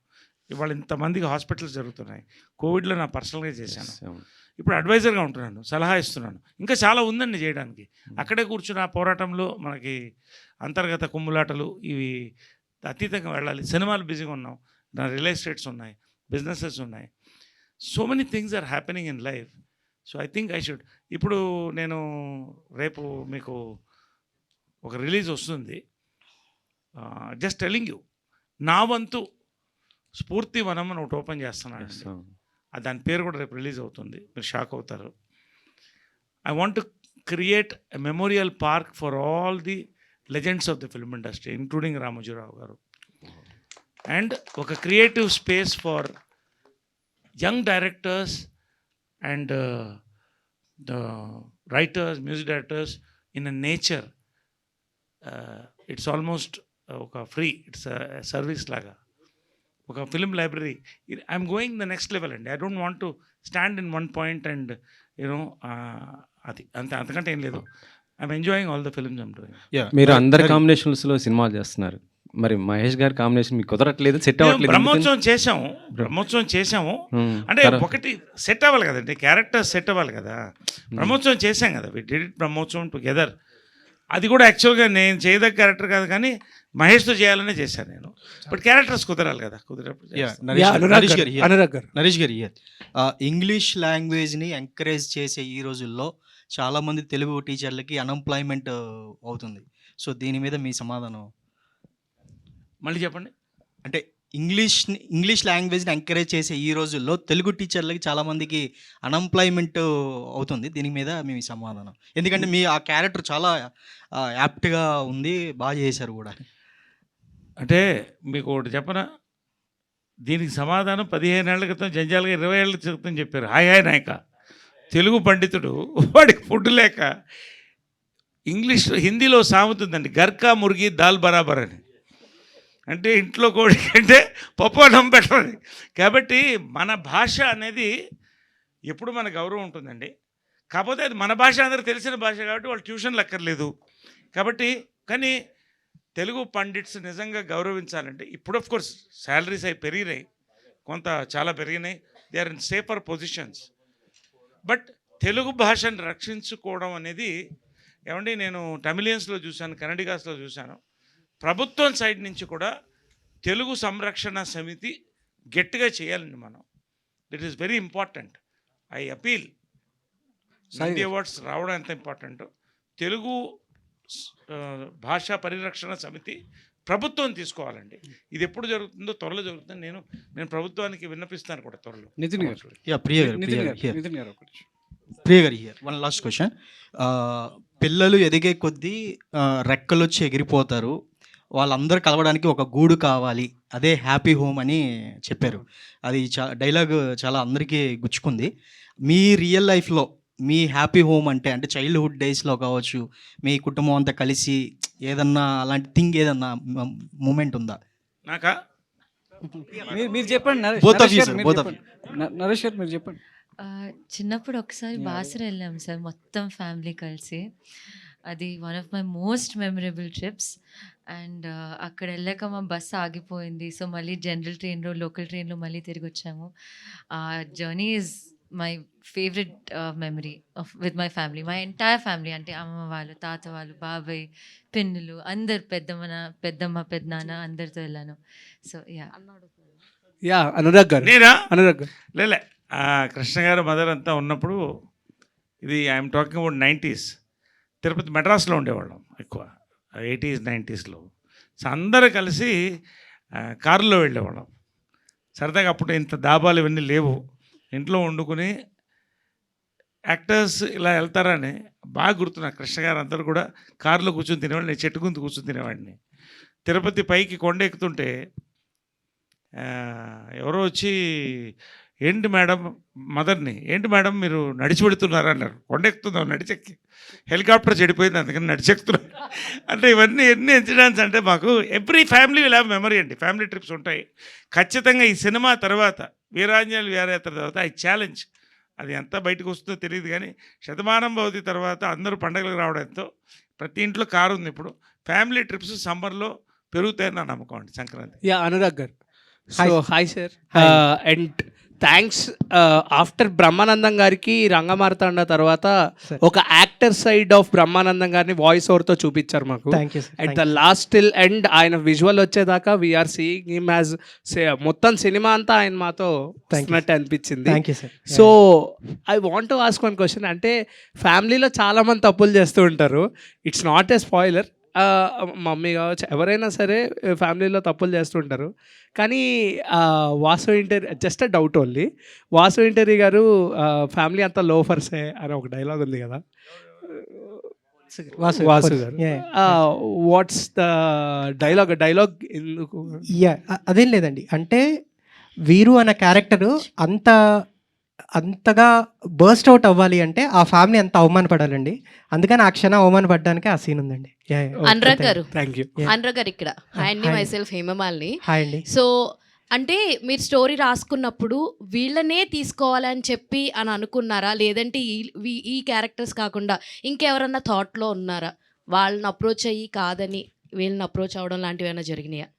[SPEAKER 8] ఇవాళ ఇంతమందికి హాస్పిటల్స్ జరుగుతున్నాయి. కోవిడ్లో నా పర్సనల్గా చేశాను. ఇప్పుడు అడ్వైజర్గా ఉంటున్నాను, సలహా ఇస్తున్నాను. ఇంకా చాలా ఉందండి చేయడానికి. అక్కడే కూర్చున్న ఆ పోరాటంలో మనకి అంతర్గత కుమ్ములాటలు ఇవి అతీతంగా వెళ్ళాలి. సినిమాలు బిజీగా ఉన్నాం, నా రియల్ ఎస్టేట్స్ ఉన్నాయి, బిజినెసెస్ ఉన్నాయి. So many things are happening in life. So I think I should. ఇప్పుడు నేను రేపు మీకు ఒక రిలీజ్ వస్తుంది, జస్ట్ టెలింగ్ యూ. నా వంతు స్ఫూర్తి వనం అని ఒకటి ఓపెన్ చేస్తున్నాను. దాని పేరు కూడా రేపు రిలీజ్ అవుతుంది, మీరు షాక్ అవుతారు. I want to create a memorial park for all the legends of the film industry, including Ramoji Rao garu. And ఒక creative space for young directors and the writers, music directors in a nature. It's almost ఒక free, it's service లాగా, ఒక film library. I'm going the next level అండి. I don't want to stand in one point and you know అది అంతకంటే ఏం లేదు. I'm enjoying all the films I'm doing.
[SPEAKER 10] మీరు అందరి కాంబినేషన్స్లో సినిమాలు చేస్తున్నారు, మరి మహేష్ గారి కాంబినేషన్ మీకు కుదరట్లేదు, సెట్ అవ్వట్లేదు.
[SPEAKER 8] బ్రహ్మోత్సవం చేసాము అంటే ఒకటి సెట్ అవ్వాలి కదండి, క్యారెక్టర్ సెట్ అవ్వాలి కదా. బ్రహ్మోత్సవం చేసాం కదా, we did it Brahmotsavam together. అది కూడా యాక్చువల్గా నేను చేయదగ్గ క్యారెక్టర్ కాదు, కానీ మహేష్తో చేయాలనే చేశాను నేను. బట్ క్యారెక్టర్స్ కుదరాలి కదా, కుదిరేప్పుడు.
[SPEAKER 16] నరేష్ గారు ఇంగ్లీష్ లాంగ్వేజ్ని ఎంకరేజ్ చేసే ఈ రోజుల్లో చాలామంది తెలుగు టీచర్లకి అన్ఎంప్లాయ్మెంట్ అవుతుంది. సో దీని మీద మీ సమాధానం?
[SPEAKER 8] మళ్ళీ చెప్పండి.
[SPEAKER 16] అంటే ఇంగ్లీష్ లాంగ్వేజ్ని ఎంకరేజ్ చేసే ఈ రోజుల్లో తెలుగు టీచర్లకి చాలామందికి అన్ఎంప్లాయ్మెంట్ అవుతుంది. దీని మీద మీ సమాధానం? ఎందుకంటే మీ ఆ క్యారెక్టర్ చాలా యాప్ట్గా ఉంది, బాగా చేశారు కూడా.
[SPEAKER 8] అంటే మీకు ఒకటి చెప్పనా, దీనికి సమాధానం 15 ఏళ్ల క్రితం జంజాలుగా 20 ఏళ్ల క్రితం చెప్పారు. హాయ్ హాయ్ నాయక తెలుగు పండితుడు వాడికి ఫుడ్ లేక హిందీలో సామెత ఉందండి, గర్కా మురిగి దాల్ బరాబర్ అని. అంటే ఇంట్లో కోడి కంటే పప్పు అన్నం బెటర్ అని. కాబట్టి మన భాష అనేది ఎప్పుడు మన గౌరవం ఉంటుందండి. కాకపోతే అది మన భాష అందరికి తెలిసిన భాష కాబట్టి వాళ్ళు ట్యూషన్లు అక్కర్లేదు. కాబట్టి కానీ తెలుగు పండిట్స్ నిజంగా గౌరవించాలంటే ఇప్పుడు ఆఫ్ కోర్స్ శాలరీస్ అవి పెరిగినాయి, కొంత చాలా పెరిగినాయి, they are in safer positions. But Telugu భాషను రక్షించుకోవడం అనేది ఏమండి, నేను తమిళియన్స్లో చూశాను, కన్నడిగాస్లో చూశాను. ప్రభుత్వం సైడ్ నుంచి కూడా తెలుగు సంరక్షణ సమితి గట్టిగా చేయాలండి మనం. It is very important. I appeal, Nandi awards రావడం ఎంత ఇంపార్టెంట్, తెలుగు భాషా పరిరక్షణ సమితి ప్రభుత్వం తీసుకోవాలండి. ఇది ఎప్పుడు జరుగుతుందో త్వరలో జరుగుతుంది. నేను ప్రభుత్వానికి విన్నపిస్తాను కూడా త్వరలో.
[SPEAKER 16] నితిన్ గారు, ప్రియ గారు హియర్ వన్ లాస్ట్ క్వశ్చన్. పిల్లలు ఎదిగే కొద్దీ రెక్కలు వచ్చి ఎగిరిపోతారు, వాళ్ళందరూ కలవడానికి ఒక గూడు కావాలి, అదే హ్యాపీ హోమ్ అని చెప్పారు. అది డైలాగ్ చాలా అందరికీ గుచ్చుకుంది. మీ రియల్ లైఫ్లో మీ హ్యాపీ హోమ్ అంటే చైల్డ్హుడ్ డేస్లో కావచ్చు, మీ కుటుంబం అంతా కలిసి ఏదన్నా అలాంటి థింగ్ ఏదన్నా మూమెంట్ ఉందా?
[SPEAKER 8] నాకా
[SPEAKER 17] మీరు చెప్పండి. నరేష్ గారు మీరు చెప్పండి.
[SPEAKER 6] చిన్నప్పుడు ఒకసారి బాసర వెళ్ళాం సార్, మొత్తం ఫ్యామిలీ కలిసి. అది one of my most memorable trips. And అక్కడ వెళ్ళాక మా బస్సు ఆగిపోయింది. సో మళ్ళీ జనరల్ ట్రైన్లో, లోకల్ ట్రైన్లో మళ్ళీ తిరిగి వచ్చాము. ఆ journey is my favourite memory with my family, my entire family. అంటే అమ్మమ్మ వాళ్ళు, తాత వాళ్ళు, బాబాయ్, పిన్నులు, అందరు, పెద్దమ్మ, పెద్దనాన్న, అందరితో వెళ్ళాను. సో
[SPEAKER 17] అనురాగ్ గారు.
[SPEAKER 8] లేలే కృష్ణ గారు మదర్ అంతా ఉన్నప్పుడు, ఇది I'm talking about 90s. Tirupati మెడ్రాస్లో ఉండేవాళ్ళం ఎక్కువ, 80s 90sలో. సో అందరూ కలిసి కారులో వెళ్ళేవాళ్ళం సరదాగా. అప్పుడు ఇంత దాబాలు ఇవన్నీ లేవు, ఇంట్లో వండుకుని యాక్టర్స్ ఇలా వెళ్తారని బాగా గుర్తున్నా. కృష్ణ గారు అందరూ కూడా కారులో కూర్చొని తినేవాడిని, నేను చెట్టు గుంతు కూర్చొని తినేవాడిని. తిరుపతి పైకి కొండ ఎక్కుతుంటే ఎవరో వచ్చి, ఏంటి మేడం, మదర్ని, ఏంటి మేడం మీరు నడిచి పెడుతున్నారు అన్నారు. కొండ ఎక్కుతున్నాం, నడిచెక్కి. హెలికాప్టర్ చెడిపోయింది, అందుకని నడిచెక్కుతున్నాం. అంటే ఇవన్నీ ఎన్ని ఇన్సిడెంట్స్ అంటే మాకు every family will have memory అండి. ఫ్యామిలీ ట్రిప్స్ ఉంటాయి ఖచ్చితంగా. ఈ సినిమా తర్వాత, వీరాంజనేయులు వీరయాత్ర తర్వాత ఐ ఛాలెంజ్, అది ఎంత బయటకు వస్తుందో తెలియదు కానీ, శతమానం భవతి తర్వాత అందరూ పండగలకు రావడంతో ప్రతి ఇంట్లో కారు ఉంది. ఇప్పుడు ఫ్యామిలీ ట్రిప్స్ సమ్మర్లో పెరుగుతాయని నా నమ్మకం అండి. సంక్రాంతి.
[SPEAKER 17] అనురాగ్ గారు. Hi sir. And thanks. After Brahmanandam గారికి రంగమార్తాండ తర్వాత ఒక యాక్టర్ సైడ్ ఆఫ్ బ్రహ్మానందం గారిని వాయిస్ ఓవర్తో చూపించారు మాకు. At the last till end ఆయన విజువల్ వచ్చేదాకా వీఆర్ సీయింగ్ హిమ్ యాజ్, మొత్తం సినిమా అంతా ఆయన మాతో వస్తున్నట్టు అనిపించింది. So I want to ask one question. అంటే ఫ్యామిలీలో చాలామంది తప్పులు చేస్తూ ఉంటారు. It's not a spoiler. Mummy కావచ్చు, ఎవరైనా సరే ఫ్యామిలీలో తప్పులు చేస్తుంటారు. కానీ Vasu Intari, just a doubt only, Vasu Intari garu family అంతా లోఫర్సే అని ఒక డైలాగ్ ఉంది కదా, వాసు గారు. వాట్స్ ద డైలాగ్ ఎందుకు?
[SPEAKER 2] అదేం లేదండి, అంటే వీరు అనే క్యారెక్టరు అంతగా బర్స్ట్ అవుట్ అవ్వాలి అంటే ఆ ఫ్యామిలీ అంత అవమానపడాలండి. అందుకని ఆ క్షణం అవమానపడడానికి ఆ సీన్ ఉందండి.
[SPEAKER 18] అనురాగ్ గారు,
[SPEAKER 2] థ్యాంక్ యూ.
[SPEAKER 18] అనురాగ్ గారు ఇక్కడ. హాయ్ అండి, మై సెల్ఫ్ హేమమాలిని.
[SPEAKER 2] హాయ్ అండి.
[SPEAKER 18] సో అంటే మీరు స్టోరీ రాసుకున్నప్పుడు వీళ్ళనే తీసుకోవాలని చెప్పి అని అనుకున్నారా, లేదంటే ఈ క్యారెక్టర్స్ కాకుండా ఇంకెవరన్నా థాట్లో ఉన్నారా, వాళ్ళని అప్రోచ్ అయ్యి కాదని వీళ్ళని అప్రోచ్ అవ్వడం లాంటివి ఏమైనా జరిగినాయా?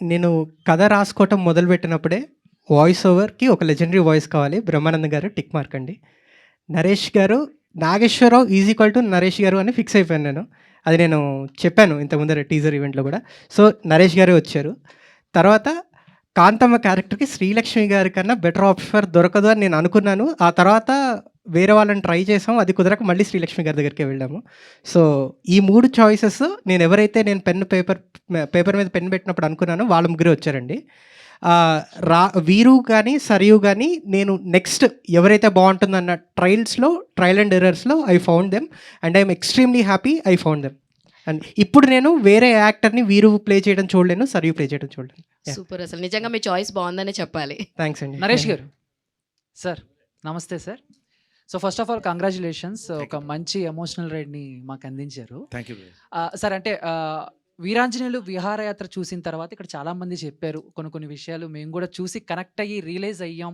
[SPEAKER 2] నేను కథ రాసుకోవటం మొదలుపెట్టినప్పుడే వాయిస్ ఓవర్కి ఒక లెజెండరీ వాయిస్ కావాలి, బ్రహ్మానందం గారు టిక్ మార్క్ అండి. నరేష్ గారు, Nageswararao is equal to Naresh గారు అని ఫిక్స్ అయిపోయాను నేను. అది నేను చెప్పాను ఇంతకుముందర టీజర్ ఈవెంట్లో కూడా. సో నరేష్ గారే వచ్చారు. తర్వాత కాంతమ్మ క్యారెక్టర్కి శ్రీలక్ష్మి గారి కన్నా బెటర్ ఆఫర్ దొరకదు అని నేను అనుకున్నాను. ఆ తర్వాత వేరే వాళ్ళని ట్రై చేసాం, అది కుదరక మళ్ళీ శ్రీలక్ష్మి గారి దగ్గరికి వెళ్ళాము. సో ఈ 3 చాయిసెస్ నేను ఎవరైతే నేను పేపర్ మీద పెన్ పెట్టినప్పుడు అనుకున్నానో వాళ్ళ ముగ్గురే వచ్చారండి. వీరు కానీ సరియు కానీ నేను నెక్స్ట్ ఎవరైతే బాగుంటుందన్న ట్రయల్ అండ్ ఎర్రర్స్లో I found them and I'm extremely happy I found them. And ఇప్పుడు నేను వేరే యాక్టర్ని వీరు ప్లే చేయడం చూడలేను, సరియు ప్లే చేయడం చూడలేను.
[SPEAKER 18] సూపర్, అసలు నిజంగా మీ చాయిస్ బాగుందనే చెప్పాలి.
[SPEAKER 2] థ్యాంక్స్ అండి.
[SPEAKER 19] నరేష్ గారు సార్ నమస్తే sir. So first of all congratulations, ఒక మంచి ఎమోషనల్ రైడ్ని మాకు అందించారు.
[SPEAKER 8] Thank you.
[SPEAKER 19] సార్ అంటే వీరాంజనేయులు విహారయాత్ర చూసిన తర్వాత ఇక్కడ చాలామంది చెప్పారు కొన్ని విషయాలు మేము కూడా చూసి కనెక్ట్ అయ్యి రియలైజ్ అయ్యాం.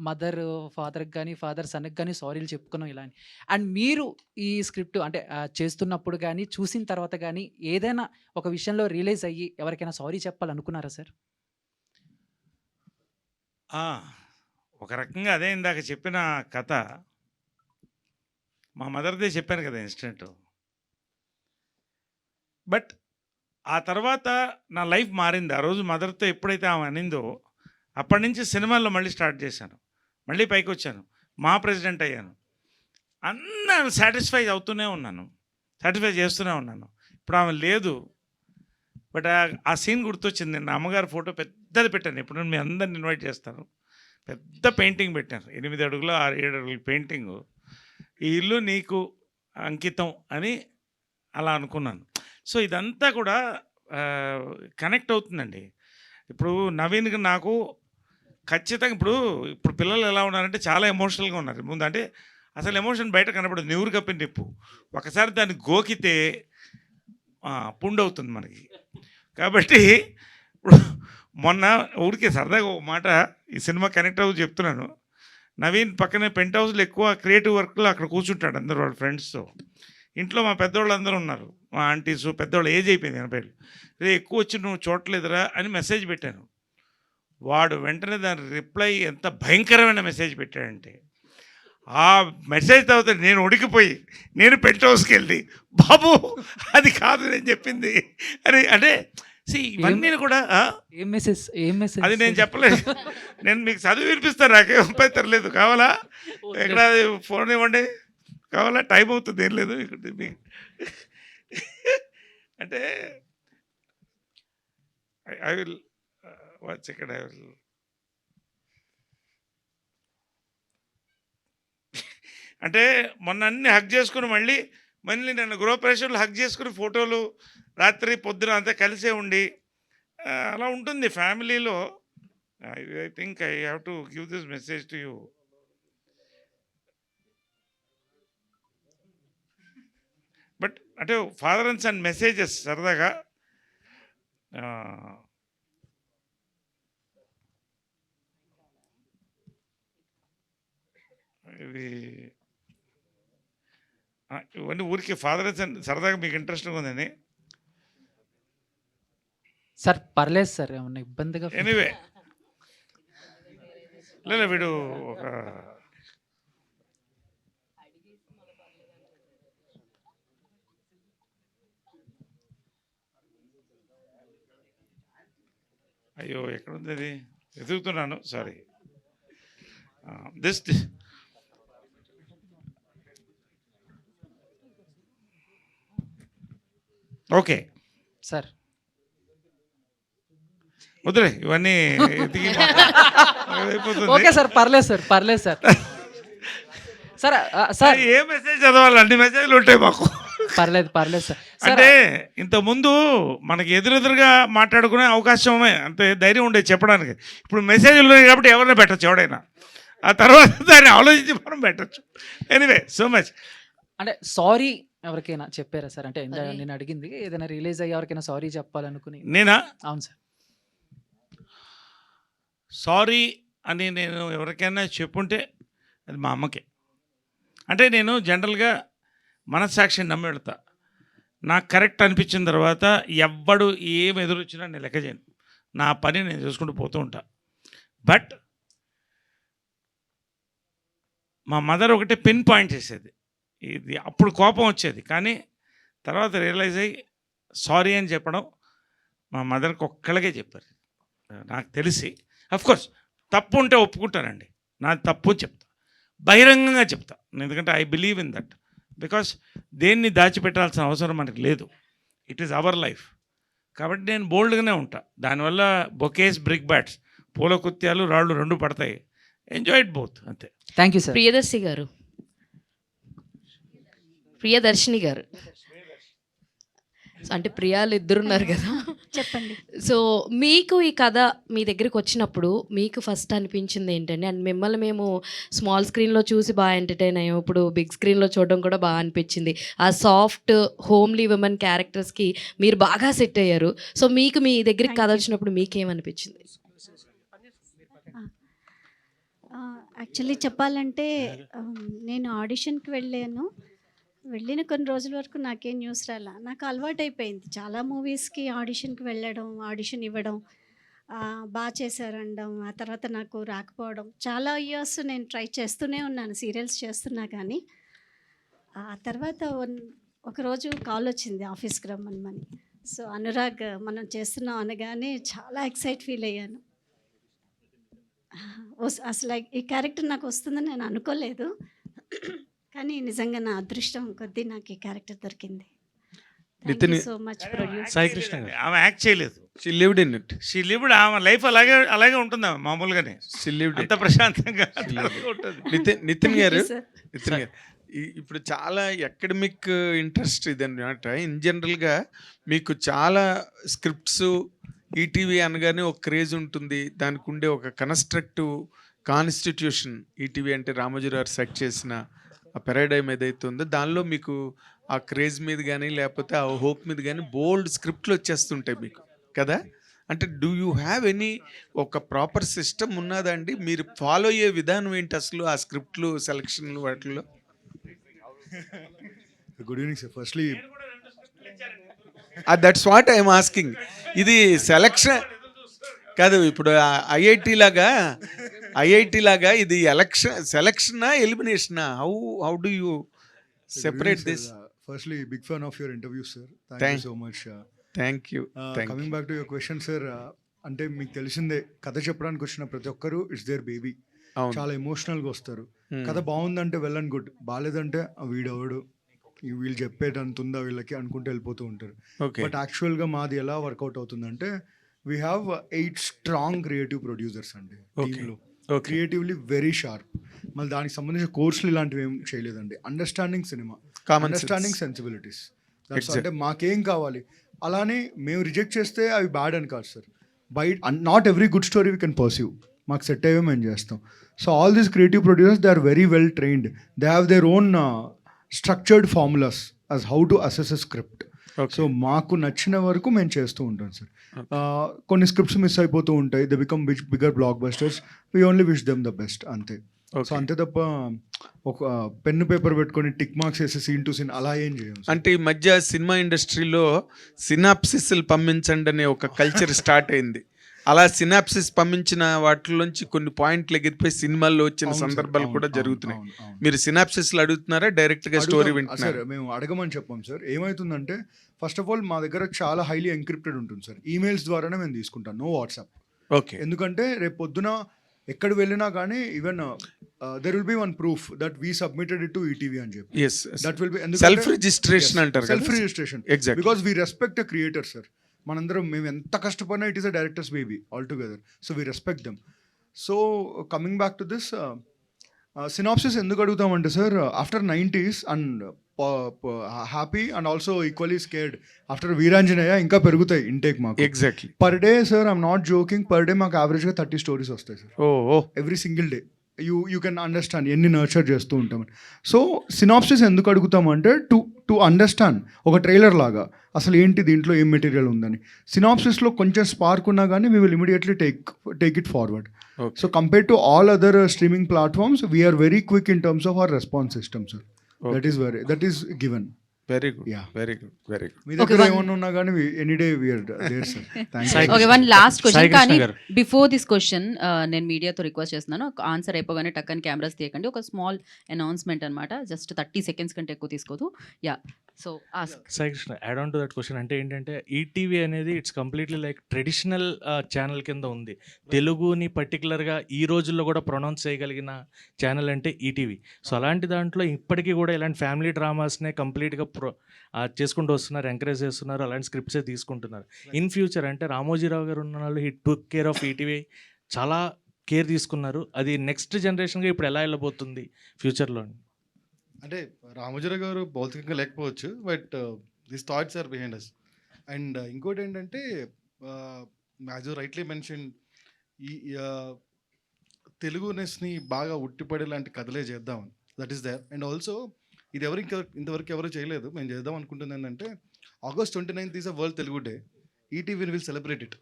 [SPEAKER 19] మదర్ ఫాదర్కి కానీ ఫాదర్ సన్కి కానీ సారీలు చెప్పుకున్నాం ఇలా అని. అండ్ మీరు ఈ స్క్రిప్ట్ అంటే చేస్తున్నప్పుడు కానీ చూసిన తర్వాత కానీ ఏదైనా ఒక విషయంలో రియలైజ్ అయ్యి ఎవరికైనా సారీ చెప్పాలనుకున్నారా సార్?
[SPEAKER 8] ఒక రకంగా అదే ఇందాక చెప్పిన కథ మా మదర్దే చెప్పాను కదా ఇన్సిడెంట్. బట్ ఆ తర్వాత నా లైఫ్ మారింది. ఆ రోజు మదర్తో ఎప్పుడైతే ఆమె అనిందో అప్పటి నుంచి సినిమాల్లో మళ్ళీ స్టార్ట్ చేశాను, మళ్ళీ పైకి వచ్చాను, మా ప్రెసిడెంట్ అయ్యాను. అన్నీ సాటిస్ఫై అవుతూనే ఉన్నాను, సాటిస్ఫై చేస్తూనే ఉన్నాను. ఇప్పుడు ఆమె లేదు. బట్ ఆ సీన్ గుర్తొచ్చింది. నిన్న అమ్మగారి ఫోటో పెద్దది పెట్టాను. ఇప్పుడు మీ అందరిని ఇన్వైట్ చేస్తాను. పెద్ద పెయింటింగ్ పెట్టాను, 8 అడుగులు 6-7 అడుగుల పెయింటింగు. ఈ ఇల్లు నీకు అంకితం అని అలా అనుకున్నాను. సో ఇదంతా కూడా కనెక్ట్ అవుతుందండి. ఇప్పుడు నవీన్కి నాకు ఖచ్చితంగా ఇప్పుడు పిల్లలు ఎలా ఉన్నారంటే చాలా ఎమోషనల్గా ఉన్నారు. ముందు అంటే అసలు ఎమోషన్ బయట కనపడదు, నివురు కప్పిన నిప్పు. ఒకసారి దాన్ని గోకితే పుండు అవుతుంది మనకి. కాబట్టి ఇప్పుడు మొన్న ఊరికే సరదాగా ఒక మాట ఈ సినిమా కనెక్ట్ అవ్వ చెప్తున్నాను. నవీన్ పక్కనే పెంట్ హౌస్లో ఎక్కువ క్రియేటివ్ వర్క్లో అక్కడ కూర్చుంటాడు అందరూ వాళ్ళ ఫ్రెండ్స్తో. ఇంట్లో మా పెద్దవాళ్ళు అందరూ ఉన్నారు, మా ఆంటీస్ పెద్దవాళ్ళు, ఏజ్ అయిపోయింది 80. రే ఎక్కువ వచ్చి నువ్వు చూడలేదురా అని మెసేజ్ పెట్టాను. వాడు వెంటనే దాని రిప్లై ఎంత భయంకరమైన మెసేజ్ పెట్టాడంటే, ఆ మెసేజ్ తర్వాత నేను ఉడికిపోయి నేను పెంట్ హౌస్కి వెళ్ళి బాబు అది కాదు నేను చెప్పింది అని. అంటే ఇవన్నీ కూడా
[SPEAKER 19] ఏం మెసేజ్
[SPEAKER 8] అది నేను చెప్పలేదు. నేను మీకు చదివి వినిపిస్తాను, నాకేం అబ్బాయి తరలేదు. కావాలా? ఎక్కడ ఫోన్ ఇవ్వండి, కావాలా? టైం అవుతుంది, ఏం లేదు మీకు. అంటే ఐ విల్ వాచ్ ఇక్కడ. ఐ విల్ అంటే మొన్న అన్ని హగ్ చేసుకుని మళ్ళీ నన్ను గృహప్రవేశంలో హగ్ చేసుకుని ఫోటోలు రాత్రి పొద్దున అంతా కలిసే ఉండి అలా ఉంటుంది ఫ్యామిలీలో. I think I have to give this message to you. But అంటే ఫాదర్ అండ్ సన్ మెసేజెస్ సరదాగా ఇవన్నీ ఊరికి ఫాదర్ అండ్ సన్ సరదాగా మీకు ఇంట్రెస్ట్గా ఉందని.
[SPEAKER 19] సార్ పర్లేదు సార్, ఏమన్నా ఇబ్బందిగా?
[SPEAKER 8] ఎనీవే లేదా వీడు ఒక అయ్యో ఎక్కడుంది అది, వెతుకుతున్నాను, సారీ. దిస్ ఓకే
[SPEAKER 19] సార్
[SPEAKER 8] వద్దులే ఇవన్నీ
[SPEAKER 19] ఓకే సార్, పర్లేదు సార్, పర్లేదు సార్. సార్ సార్
[SPEAKER 8] ఏ మెసేజ్ చదవాలి, అన్ని మెసేజ్లు ఉంటాయి మాకు.
[SPEAKER 19] పర్లేదు పర్లేదు సార్.
[SPEAKER 8] అంటే ఇంతకుముందు మనకి ఎదురెదురుగా మాట్లాడుకునే అవకాశమే, అంతే ధైర్యం ఉండేది చెప్పడానికి. ఇప్పుడు మెసేజ్లు ఉన్నాయి కాబట్టి ఎవరైనా పెట్టచ్చు, ఎవడైనా. ఆ తర్వాత దాన్ని ఆలోచించి మనం పెట్టచ్చు. Anyway so much.
[SPEAKER 19] అంటే సారీ ఎవరికైనా చెప్పారా సార్? అంటే నేను అడిగింది ఏదైనా రిలీజ్ అయ్యి ఎవరికైనా సారీ చెప్పాలనుకుని.
[SPEAKER 8] నేనా?
[SPEAKER 19] అవును సార్.
[SPEAKER 8] సారీ అని నేను ఎవరికైనా చెప్పుంటే అది మా అమ్మకే. అంటే నేను జనరల్గా మనస్సాక్షిని నమ్మి వెళ్తా. నాకు కరెక్ట్ అనిపించిన తర్వాత ఎవ్వడు ఏం ఎదురొచ్చినా నేను లెక్క చేయను, నా పని నేను చూసుకుంటూ పోతూ ఉంటా. బట్ మా మదర్ ఒకటే పిన్ పాయింట్ చేసేది, ఇది అప్పుడు కోపం వచ్చేది, కానీ తర్వాత రియలైజ్ అయ్యి సారీ అని చెప్పడం మా మదర్కి ఒక్కళ్ళకే చెప్పారు నాకు తెలిసి. అఫ్కోర్స్ తప్పు ఉంటే ఒప్పుకుంటానండి, నాది తప్పు చెప్తా, బహిరంగంగా చెప్తా. ఎందుకంటే I believe in that. Because దేన్ని దాచిపెట్టాల్సిన అవసరం మనకు లేదు, ఇట్ ఈస్ అవర్ లైఫ్. కాబట్టి నేను బోల్డ్గానే ఉంటా. దానివల్ల బొకేస్, బ్రిక్ బ్యాట్స్, పూల కుత్యాలు, రాళ్ళు రెండు పడతాయి. ఎంజాయ్ ఇట్ బోత్, అంతే.
[SPEAKER 19] Thank you sir.
[SPEAKER 18] Priyadarshi garu, Priyadarshini గారు, అంటే ప్రియాలు ఇద్దరున్నారు కదా.
[SPEAKER 5] చెప్పండి.
[SPEAKER 18] సో మీకు ఈ కథ మీ దగ్గరికి వచ్చినప్పుడు మీకు ఫస్ట్ అనిపించింది ఏంటండి? అండ్ మిమ్మల్ని మేము స్మాల్ స్క్రీన్‌లో చూసి బాగా ఎంటర్‌టైన్ అయ్యాం. ఇప్పుడు బిగ్ స్క్రీన్‌లో చూడడం కూడా బాగా అనిపించింది. ఆ సాఫ్ట్ హోమ్లీ విమెన్ క్యారెక్టర్స్‌కి మీరు బాగా సెట్ అయ్యారు. సో మీకు మీ దగ్గరికి కథ వచ్చినప్పుడు మీకేమనిపించింది?
[SPEAKER 5] యాక్చువల్లీ చెప్పాలంటే నేను ఆడిషన్‌కి వెళ్ళిన కొన్ని రోజుల వరకు నాకేం న్యూస్ రాలా. నాకు అలవాటైపోయింది. చాలా మూవీస్‌కి ఆడిషన్‌కి వెళ్ళడం, ఆడిషన్ ఇవ్వడం, చేశారనడం, ఆ తర్వాత నాకు రాకపోవడం. చాలా ఇయర్స్ నేను ట్రై చేస్తూనే ఉన్నాను సీరియల్స్ చేస్తున్నా కానీ. ఆ తర్వాత ఒకరోజు కాల్ వచ్చింది ఆఫీస్‌కి రమ్మనమని. సో అనురాగ్ మనం చేస్తున్నాం అనగానే చాలా ఎక్సైట్ ఫీల్ అయ్యాను. అసలు ఈ క్యారెక్టర్ నాకు వస్తుందని నేను అనుకోలేదు. కానీ నిజంగా నా అదృష్టం కొద్దీ నాకు ఈ క్యారెక్టర్ దొరికింది. Thank you so much producer.
[SPEAKER 8] Sai Krishna గారు ఆమె యాక్ట్ చేయలేదు. She lived in it. She lived. ఆమె లైఫ్ అలాగే ఉంటుంది ఆమె మామూలుగానే.
[SPEAKER 4] షీ లివ్డ్
[SPEAKER 8] అంత ప్రశాంతంగా ఉంటుంది.
[SPEAKER 4] నితిన్ గారు
[SPEAKER 8] నితిన్ గారు
[SPEAKER 13] ఇప్పుడు చాలా అకాడమిక్ ఇంట్రెస్ట్ ఇదన్నమాట. ఇన్ జనరల్గా మీకు చాలా స్క్రిప్ట్స్ ఈటీవీ అనగానే ఒక క్రేజ్ ఉంటుంది. దానికి ఉండే ఒక కన్స్ట్రక్టివ్ కాన్స్టిట్యూషన్ ఈటీవీ అంటే రామోజీరావు సెట్ చేసిన ఆ పెరాడైమ్ ఏదైతే ఉందో దానిలో మీకు ఆ క్రేజ్ మీద కానీ లేకపోతే ఆ హోప్ మీద కానీ బోల్డ్ స్క్రిప్ట్లు వచ్చేస్తుంటాయి మీకు కదా. అంటే డూ యూ హ్యావ్ ఎనీ ఒక ప్రాపర్ సిస్టమ్ ఉన్నదండి? మీరు ఫాలో అయ్యే విధానం ఏంటి అసలు ఆ స్క్రిప్ట్లు సెలక్షన్లు వాటిల్లో?
[SPEAKER 9] Good evening sir. Firstly
[SPEAKER 13] that's what I'm asking. ఇది సెలక్షన్ కాదు. ఇప్పుడు ఐఐటి లాగా ఇది సెలక్షనా ఎలిమినేషనా? How do you separate this?
[SPEAKER 9] Firstly big fan of your interview sir. Thank you so much.
[SPEAKER 13] Thank you.
[SPEAKER 9] Coming back to your question sir, అంటే మీకు తెలిసిందే కథ చెప్పడానికి వచ్చిన ప్రతి ఒక్కరు ఇట్స్ దేర్ బేబీ. చాలా ఎమోషనల్గా వస్తారు. కథ బాగుందంటే వెల్ అండ్ గుడ్, బాగాలేదంటే వీడెవడు, వీళ్ళు చెప్పేటంత ఉందా వీళ్ళకి అనుకుంటూ వెళ్ళిపోతూ ఉంటారు. బట్ యాక్చువల్గా మాది ఎలా వర్కౌట్ అవుతుందంటే we have 8 strong creative producers అండి టీంలో. Creatively very sharp. మళ్ళీ దానికి సంబంధించిన కోర్సులు ఇలాంటివి ఏం చేయలేదండి. Understanding cinema, understanding sensibilities. అంటే మాకేం కావాలి అలానే మేము రిజెక్ట్ చేస్తే అవి బ్యాడ్ అని కాదు sir. Not every good story we can perceive. మాకు సెట్ అయ్యే మేము చేస్తాం. So all these creative producers they are very well trained. They have their own structured formulas as how to assess a script. So మాకు నచ్చిన వరకు మేము చేస్తూ ఉంటాం సార్. కొన్ని స్క్రిప్ట్స్ మిస్ అయిపోతూ ఉంటాయి. They become bigger black busters. We only wish them the best అంతే. సో అంతే తప్ప ఒక పెన్ను పేపర్ పెట్టుకొని టిక్ మార్క్స్ వేసి సీన్ టు సీన్ అలా ఏం చేయం.
[SPEAKER 13] అంటే ఈ మధ్య సినిమా ఇండస్ట్రీలో సినాప్సిస్లు పంపించండి అనే ఒక కల్చర్ స్టార్ట్ అయింది. అలా సినాప్సిస్ పంపించిన వాటిలోంచి కొన్ని పాయింట్లు ఎగిరిపోయి సినిమాల్లో వచ్చిన సందర్భాలు కూడా జరుగుతున్నాయి. మీరు సినాప్సిస్లు అడుగుతున్నారా, డైరెక్ట్గా స్టోరీ వింటున్నారా?
[SPEAKER 9] మేము అడగమని చెప్పాం సార్. ఏమవుతుందంటే ఫస్ట్ ఆఫ్ ఆల్ మా దగ్గర చాలా హైలీ ఎంక్రిప్టెడ్ ఉంటుంది సార్. ఈమెయిల్స్ ద్వారానే మేము తీసుకుంటాం, నో వాట్సాప్.
[SPEAKER 13] ఓకే.
[SPEAKER 9] ఎందుకంటే రేపు పొద్దున ఎక్కడ వెళ్ళినా కానీ even there will be one proof that we submitted it to ETV అని చెప్పి. That will be
[SPEAKER 13] self registration అంటారు.
[SPEAKER 9] Self registration because we respect the creator sir. మనందరం మేము ఎంత కష్టపడినా it is a directors baby all together. So we respect them. So coming back to this synopsis ఎందుకు అడుగుతామంటే sir, after 90s and happy and also equally scared after Veeranjaneya ఇంకా పెరుగుతాయి intake మాకు.
[SPEAKER 13] Exactly
[SPEAKER 9] per day sir, I'm not joking, per day మాకు యావరేజ్గా 30 stories వస్తాయి sir. Every single day. You can understand ఎన్ని nurture చేస్తూ ఉంటామని. సో సినాప్సిస్ ఎందుకు అడుగుతామంటే టు అండర్స్టాండ్ ఒక ట్రైలర్ లాగా అసలు ఏంటి దీంట్లో ఏం మెటీరియల్ ఉందని. సినాప్సిస్లో కొంచెం స్పార్క్ ఉన్నా కానీ we will immediately take it forward. So compare to all other streaming platforms we're very quick in terms of our response system sir. That is given.
[SPEAKER 13] Very good, very good, very good.
[SPEAKER 9] మీ దగ్గర ఏమన్నా ఉన్నా కానీ any day we're there sir. Thank you.
[SPEAKER 1] Okay, one last question. కానీ before this question నేను మీడియాతో request చేస్తున్నాను, answer అయిపోగానే టక్కని కెమెరాస్ తీయకండి. ఒక స్మాల్ అనౌన్స్మెంట్ అనమాట, జస్ట్ 30 seconds కంటే ఎక్కువ తీసుకోదు. Yeah, so ask.
[SPEAKER 20] Sai Krishna, add on to that question. అంటే ఏంటంటే ఈటీవీ అనేది it's completely like traditional channel కింద ఉంది. తెలుగుని పర్టికులర్గా ఈ రోజుల్లో కూడా ప్రొనౌన్స్ చేయగలిగిన ఛానల్ అంటే ఈటీవీ. సో అలాంటి దాంట్లో ఇప్పటికీ కూడా ఇలాంటి ఫ్యామిలీ డ్రామాస్నే కంప్లీట్గా చేసుకుంటూ వస్తున్నారు, ఎంకరేజ్ చేస్తున్నారు, అలాంటి స్క్రిప్ట్సే తీసుకుంటున్నారు. ఇన్ ఫ్యూచర్ అంటే రామోజీరావు గారు ఉన్న వాళ్ళు he took care of ETV, చాలా కేర్ తీసుకున్నారు. అది నెక్స్ట్ జనరేషన్గా ఇప్పుడు ఎలా వెళ్ళబోతుంది ఫ్యూచర్లో?
[SPEAKER 9] అంటే రామోజీరావు గారు భౌతికంగా లేకపోవచ్చు, but this thoughts are behind us. And ఇంకోటి ఏంటంటే యాజ్ యూ రైట్లీ మెన్షన్ ఈ తెలుగునెస్ని బాగా ఉట్టిపడే లాంటి కథలే చేద్దాం, that is there. And also ఇది ఇంతవరకు ఎవరు చేయలేదు, మేము చేద్దాం అనుకుంటుంది ఏంటంటే August 29th is a World Telugu Day. ETV will celebrate it.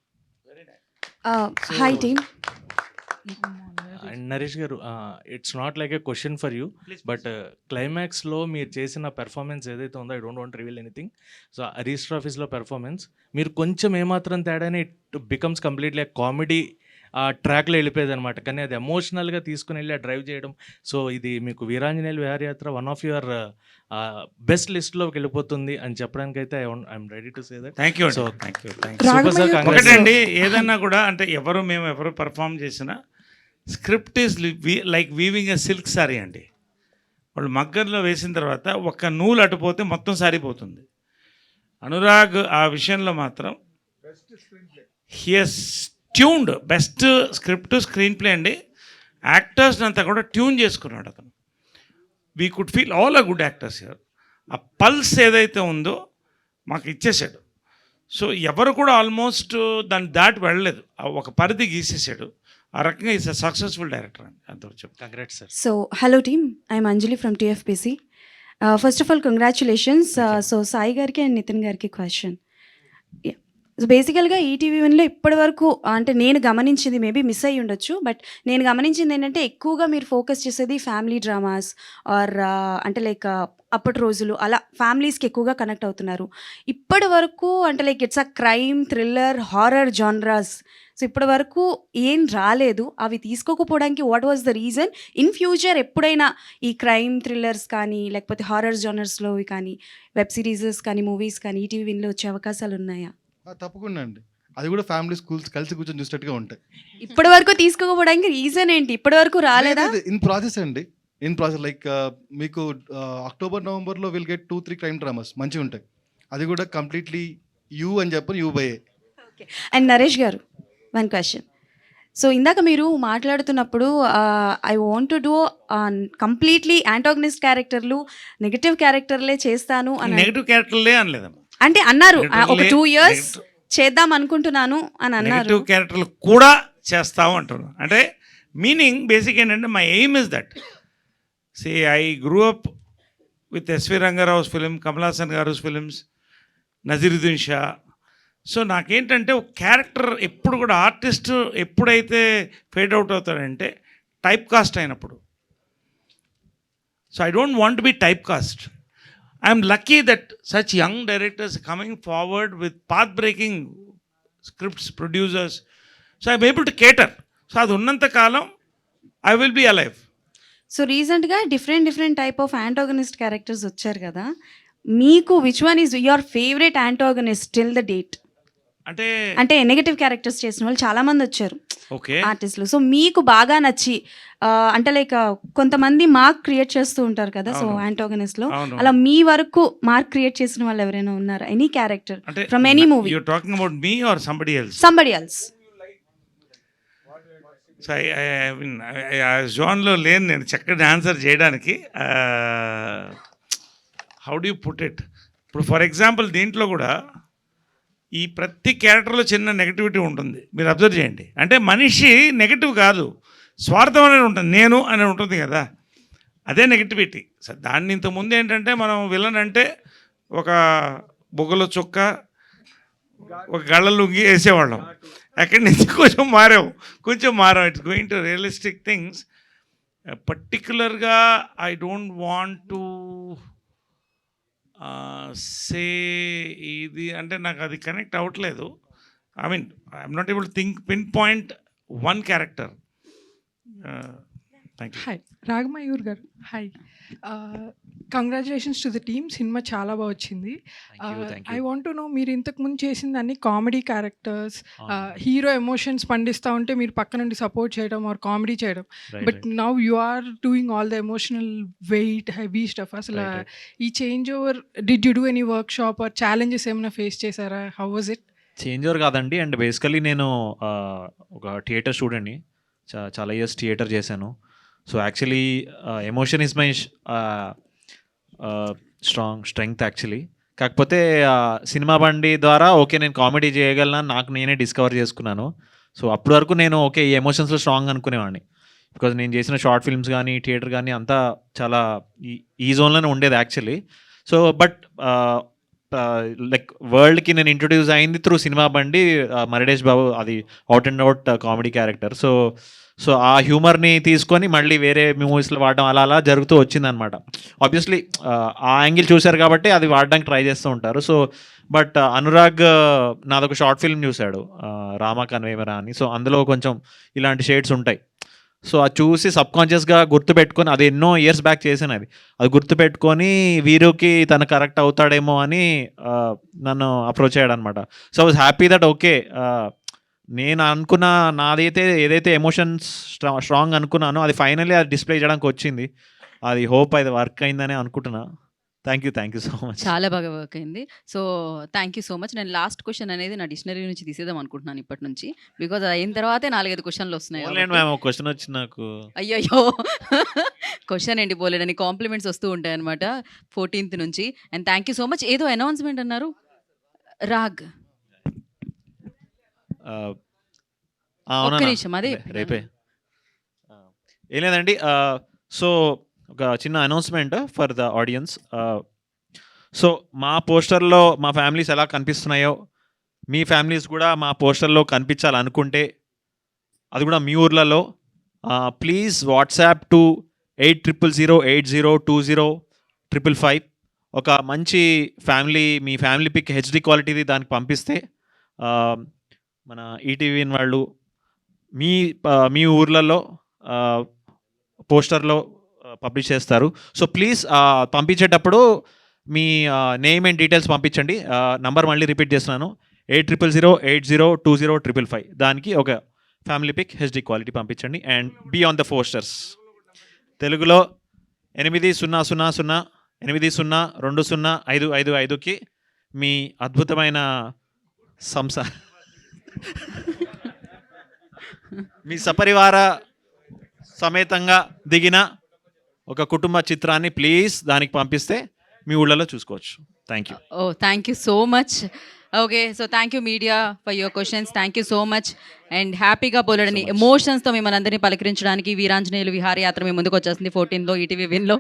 [SPEAKER 5] Hi team.
[SPEAKER 20] And Naresh garu, it's not like a question for you, but క్లైమాక్స్లో మీరు చేసిన పెర్ఫార్మెన్స్ ఏదైతే ఉందో, I don't want reveal anything. So register ఆఫీస్లో పెర్ఫార్మెన్స్ మీరు కొంచెం ఏమాత్రం తేడానే ఇట్ బికమ్స్ కంప్లీట్లీ కామెడీ ట్రాక్లో వెళ్ళిపోయేది అనమాట. కానీ అది ఎమోషనల్గా తీసుకుని వెళ్ళి డ్రైవ్ చేయడం. సో ఇది మీకు Veeranjaneyulu Viharayatra one of your best లిస్ట్లోకి వెళ్ళిపోతుంది అని చెప్పడానికి అయితే I'm ready to say that.
[SPEAKER 8] Thank you.
[SPEAKER 20] So
[SPEAKER 8] thank you.
[SPEAKER 20] ఒకటండి,
[SPEAKER 8] ఏదన్నా కూడా అంటే మేము ఎవరు పర్ఫామ్ చేసినా script is like weaving a silk sari అండి. వాళ్ళు మగ్గర్లో వేసిన తర్వాత ఒక్క నూలు అటుపోతే మొత్తం సారిపోతుంది. అనురాగ్ ఆ విషయంలో మాత్రం he has tuned best script screenplay అండి. యాక్టర్స్ అంతా కూడా ట్యూన్ చేసుకున్నాడు అతను. We could feel all a good actors here. ఆ పల్స్ ఏదైతే ఉందో మాకు ఇచ్చేసాడు. సో ఎవరు కూడా ఆల్మోస్ట్ దాన్ని దాటి వెళ్ళలేదు, ఒక పరిధి గీసేసాడు. ఆ రకంగా ఈస్ అ సక్సెస్ఫుల్ డైరెక్టర్ అండి. అంత చెప్పు.
[SPEAKER 20] Congrats sir.
[SPEAKER 21] So, hello team. I'm Anjali from TFPC. First of all, congratulations. So, Sai garki and Nitin garki question. Yeah. So బేసికల్గా ఈటీవీ వన్లో ఇప్పటి వరకు అంటే నేను గమనించింది, మేబీ మిస్ అయ్యి ఉండొచ్చు, బట్ నేను గమనించింది ఏంటంటే ఎక్కువగా మీరు ఫోకస్ చేసేది ఫ్యామిలీ డ్రామాస్ ఆర్ అంటే లైక్ అప్పటి రోజులు అలా ఫ్యామిలీస్కి ఎక్కువగా కనెక్ట్ అవుతున్నారు. ఇప్పటి వరకు అంటే like it's a crime, thriller, horror genres. సో ఇప్పటి వరకు ఏం రాలేదు. అవి తీసుకోకపోవడానికి what was the reason? In future ఎప్పుడైనా ఈ క్రైమ్ థ్రిల్లర్స్ కానీ లేకపోతే హారర్ జానర్స్లో కానీ వెబ్ సిరీసెస్ కానీ మూవీస్ కానీ ఈటీవీ విన్లో వచ్చే అవకాశాలు ఉన్నాయా?
[SPEAKER 9] తప్పకుండా అండి, అది కూడా ఫ్యామిలీ స్కూల్స్ కలిసి కూర్చొని చూసేట్టుగా ఉంటాయి.
[SPEAKER 21] ఇప్పటి వరకు తీసుకోకపోవడానికి రీజన్ ఏంటి? ఇప్పటి వరకు రాలేదా?
[SPEAKER 9] ఇన్ ప్రాసెస్ అండి, ఇన్ ప్రాసెస్. లైక్ మీకు అక్టోబర్ నవంబర్లో విల్ గెట్ 2-3 క్రైమ్ డ్రామాస్ మంచిగా ఉంటాయి. అది కూడా కంప్లీట్లీ యూ అని చెప్పని you by.
[SPEAKER 21] Okay. And Naresh గారు, వన్ క్వశ్చన్. సో ఇందాక మీరు మాట్లాడుతున్నప్పుడు I want to do completely antagonist క్యారెక్టర్లు, నెగటివ్ క్యారెక్టర్లే చేస్తాను అని
[SPEAKER 8] నెగటివ్ క్యారెక్టర్లే అనలేదమ్మా,
[SPEAKER 21] అంటే అన్నారు ఒక 2 years చేద్దాం అనుకుంటున్నాను అని అన్నారు.
[SPEAKER 8] నెగటివ్ క్యారెక్టర్లు కూడా చేస్తాము అంటున్నాను. అంటే మీనింగ్ బేసిక్ ఏంటంటే my aim is that. See I grew up with SV Ranga Rao's film, Kamal Haasan garu films, Naziruddin Shah. So నాకేంటంటే ఒక క్యారెక్టర్ ఎప్పుడు కూడా ఆర్టిస్ట్ ఎప్పుడైతే ఫేడ్ అవుట్ అవుతాడంటే టైప్ కాస్ట్ అయినప్పుడు. So I don't want be type cast. I'm lucky that such young directors are coming forward with path-breaking scripts, producers. So I'm able to cater. So అది ఉన్నంత కాలం I will be alive.
[SPEAKER 21] So రీసెంట్గా different type of antagonist characters వచ్చారు కదా, మీకు which one is your favourite antagonist till the date? అంటే negative characters చేసిన వాళ్ళు చాలామంది వచ్చారు ఆర్టిస్టులు. సో మీకు బాగా నచ్చి అంటే లైక్ కొంతమంది మార్క్ క్రియేట్ చేస్తూ ఉంటారు కదా, సో యాంటాగనిస్ట్లో అలా మీ వరకు మార్క్ క్రియేట్ చేసిన వాళ్ళు ఎవరైనా ఉన్నారా? Any character from any movie?
[SPEAKER 8] You're talking about me or somebody else?
[SPEAKER 21] Somebody else.
[SPEAKER 8] So జోన్లో లేని నేను చక్కటి ఆన్సర్ చేయడానికి. How do you put it? ఇప్పుడు ఫర్ ఎగ్జాంపుల్ దీంట్లో కూడా ఈ ప్రతి క్యారెక్టర్లో చిన్న నెగటివిటీ ఉంటుంది, మీరు అబ్జర్వ్ చేయండి. అంటే మనిషి నెగటివ్ కాదు, స్వార్థం అనేది ఉంటుంది, నేను అనేది ఉంటుంది కదా, అదే నెగటివిటీ. సో దాన్ని ఇంతకుముందు ఏంటంటే మనం విలన్ అంటే ఒక బొగ్గలో చొక్క, ఒక గళ్ళ లుంగి వేసేవాళ్ళం. అక్కడి నుంచి కొంచెం మారాం. It's going to realistic things. పర్టికులర్గా I don't want to say ఇది అంటే నాకు అది కనెక్ట్ అవ్వట్లేదు. I mean I'm not able to think pin point one character. Thank you.
[SPEAKER 22] Hi Ragamayur garu. Hi, congratulations to the team. సినిమా చాలా బాగా వచ్చింది. ఐ వాంట్ టు నో, మీరు ఇంతకుముందు చేసింది అన్ని కామెడీ క్యారెక్టర్స్, హీరో ఎమోషన్స్ పండిస్తూ ఉంటే మీరు పక్క నుండి సపోర్ట్ చేయడం ఆర్ కామెడీ చేయడం, but now you are doing all the emotional weight heavy stuff. అసలు ఈ change over did you do any workshop or challenges ఏమైనా ఫేస్ చేశారా? How was it?
[SPEAKER 7] Change over కాదండి, అండ్ బేసికలీ నేను ఒక theatre స్టూడెంట్ని, చాలా ఇయర్స్ థియేటర్ చేశాను. So actually emotion is my strength actually. కాకపోతే సినిమా బండి ద్వారా ఓకే నేను కామెడీ చేయగలను నాకు నేనే డిస్కవర్ చేసుకున్నాను. సో అప్పటి వరకు నేను ఓకే ఈ ఎమోషన్స్లో స్ట్రాంగ్ అనుకునేవాడిని. బికాజ్ నేను చేసిన షార్ట్ ఫిల్మ్స్ కానీ థియేటర్ కానీ అంతా చాలా ఈ జోన్లోనే ఉండేది యాక్చువల్లీ. సో బట్ లైక్ వరల్డ్కి నేను ఇంట్రొడ్యూస్ అయింది త్రూ సినిమా బండి. మరిడేష్ బాబు అది out and out comedy character. So ఆ హ్యూమర్ని తీసుకొని మళ్ళీ వేరే మూవీస్లో వాడడం అలా జరుగుతూ వచ్చిందనమాట. ఆబ్వియస్లీ ఆ యాంగిల్ చూశారు కాబట్టి అది వాడడానికి ట్రై చేస్తూ ఉంటారు. సో బట్ అనురాగ్ నాదొక షార్ట్ ఫిల్మ్ చూశాడు, రామా కన్వేమరా అని. సో అందులో కొంచెం ఇలాంటి షేడ్స్ ఉంటాయి. సో అది చూసి సబ్కాన్షియస్గా గుర్తుపెట్టుకొని, అది ఎన్నో ఇయర్స్ బ్యాక్ చేశాను, అది గుర్తుపెట్టుకొని వీరుకి తను కరెక్ట్ అవుతాడేమో అని నన్ను అప్రోచ్ అయ్యాడు అనమాట. So I was happy that okay నేను అనుకున్న నాదైతే ఏదైతే ఎమోషన్స్ స్ట్రాంగ్ అనుకున్నానో అది ఫైనల్లీ అది డిస్ప్లే చేయడానికి వచ్చింది. అది హోప్ అది వర్క్ అయిందని అనుకుంటున్నా. Thank you so much.
[SPEAKER 1] చాలా బాగా వర్క్ అయింది. So thank you so much. నేను లాస్ట్ క్వశ్చన్ అనేది నా డిక్షనరీ నుంచి తీసేద్దాం అనుకుంటున్నాను ఇప్పటి నుంచి. బికాజ్ అది అయిన తర్వాతే 4-5 క్వశ్చన్లు వస్తున్నాయి.
[SPEAKER 7] మ్యామ్ ఒక క్వశ్చన్ వచ్చింది నాకు.
[SPEAKER 1] అయ్యయ్యో క్వశ్చన్ ఏంటి పోలేడని కాంప్లిమెంట్స్ వస్తూ ఉంటాయి అనమాట 14th నుంచి. And thank you so much. ఏదో అనౌన్స్మెంట్ అన్నారు రాగ్, ఒక్క నిమిషం అదే
[SPEAKER 7] రేపే ఏం లేదండి. సో ఒక చిన్న announcement for the audience. So మా పోస్టర్లో మా ఫ్యామిలీస్ ఎలా కనిపిస్తున్నాయో మీ ఫ్యామిలీస్ కూడా మా పోస్టర్లో కనిపించాలనుకుంటే, అది కూడా మీ ఊర్లలో, ప్లీజ్ వాట్సాప్ టు 8000802055 ఒక మంచి మీ ఫ్యామిలీ పిక్ హెచ్డి క్వాలిటీది దానికి పంపిస్తే మన ఈటీవీ వాళ్ళు మీ ఊర్లలో పోస్టర్లో పబ్లిష్ చేస్తారు. సో ప్లీజ్ పంపించేటప్పుడు మీ నేమ్ అండ్ డీటెయిల్స్ పంపించండి. నంబర్ మళ్ళీ రిపీట్ చేస్తున్నాను, 8000802055. దానికి ఒక ఫ్యామిలీ పిక్ హెచ్డి క్వాలిటీ పంపించండి. And be on the posters. తెలుగులో 8008020555కి మీ అద్భుతమైన మీ సపరివార సమేతంగా దిగిన ఒక కుటుంబ చిత్రాన్ని ప్లీజ్ దానికి పంపిస్తే మీ ఊళ్ళలో చూసుకోవచ్చు. Thank you.
[SPEAKER 1] Oh thank you so much. Okay, so thank you media for your questions. Thank you so much. And హ్యాపీగా పోలేడని ఎమోషన్స్తో మిమ్మల్ని అందరినీ పలకరించడానికి వీరాంజనేయులు విహారయాత్ర మీ ముందుకు వచ్చేస్తుంది 14th ఈటీవీ విన్లో.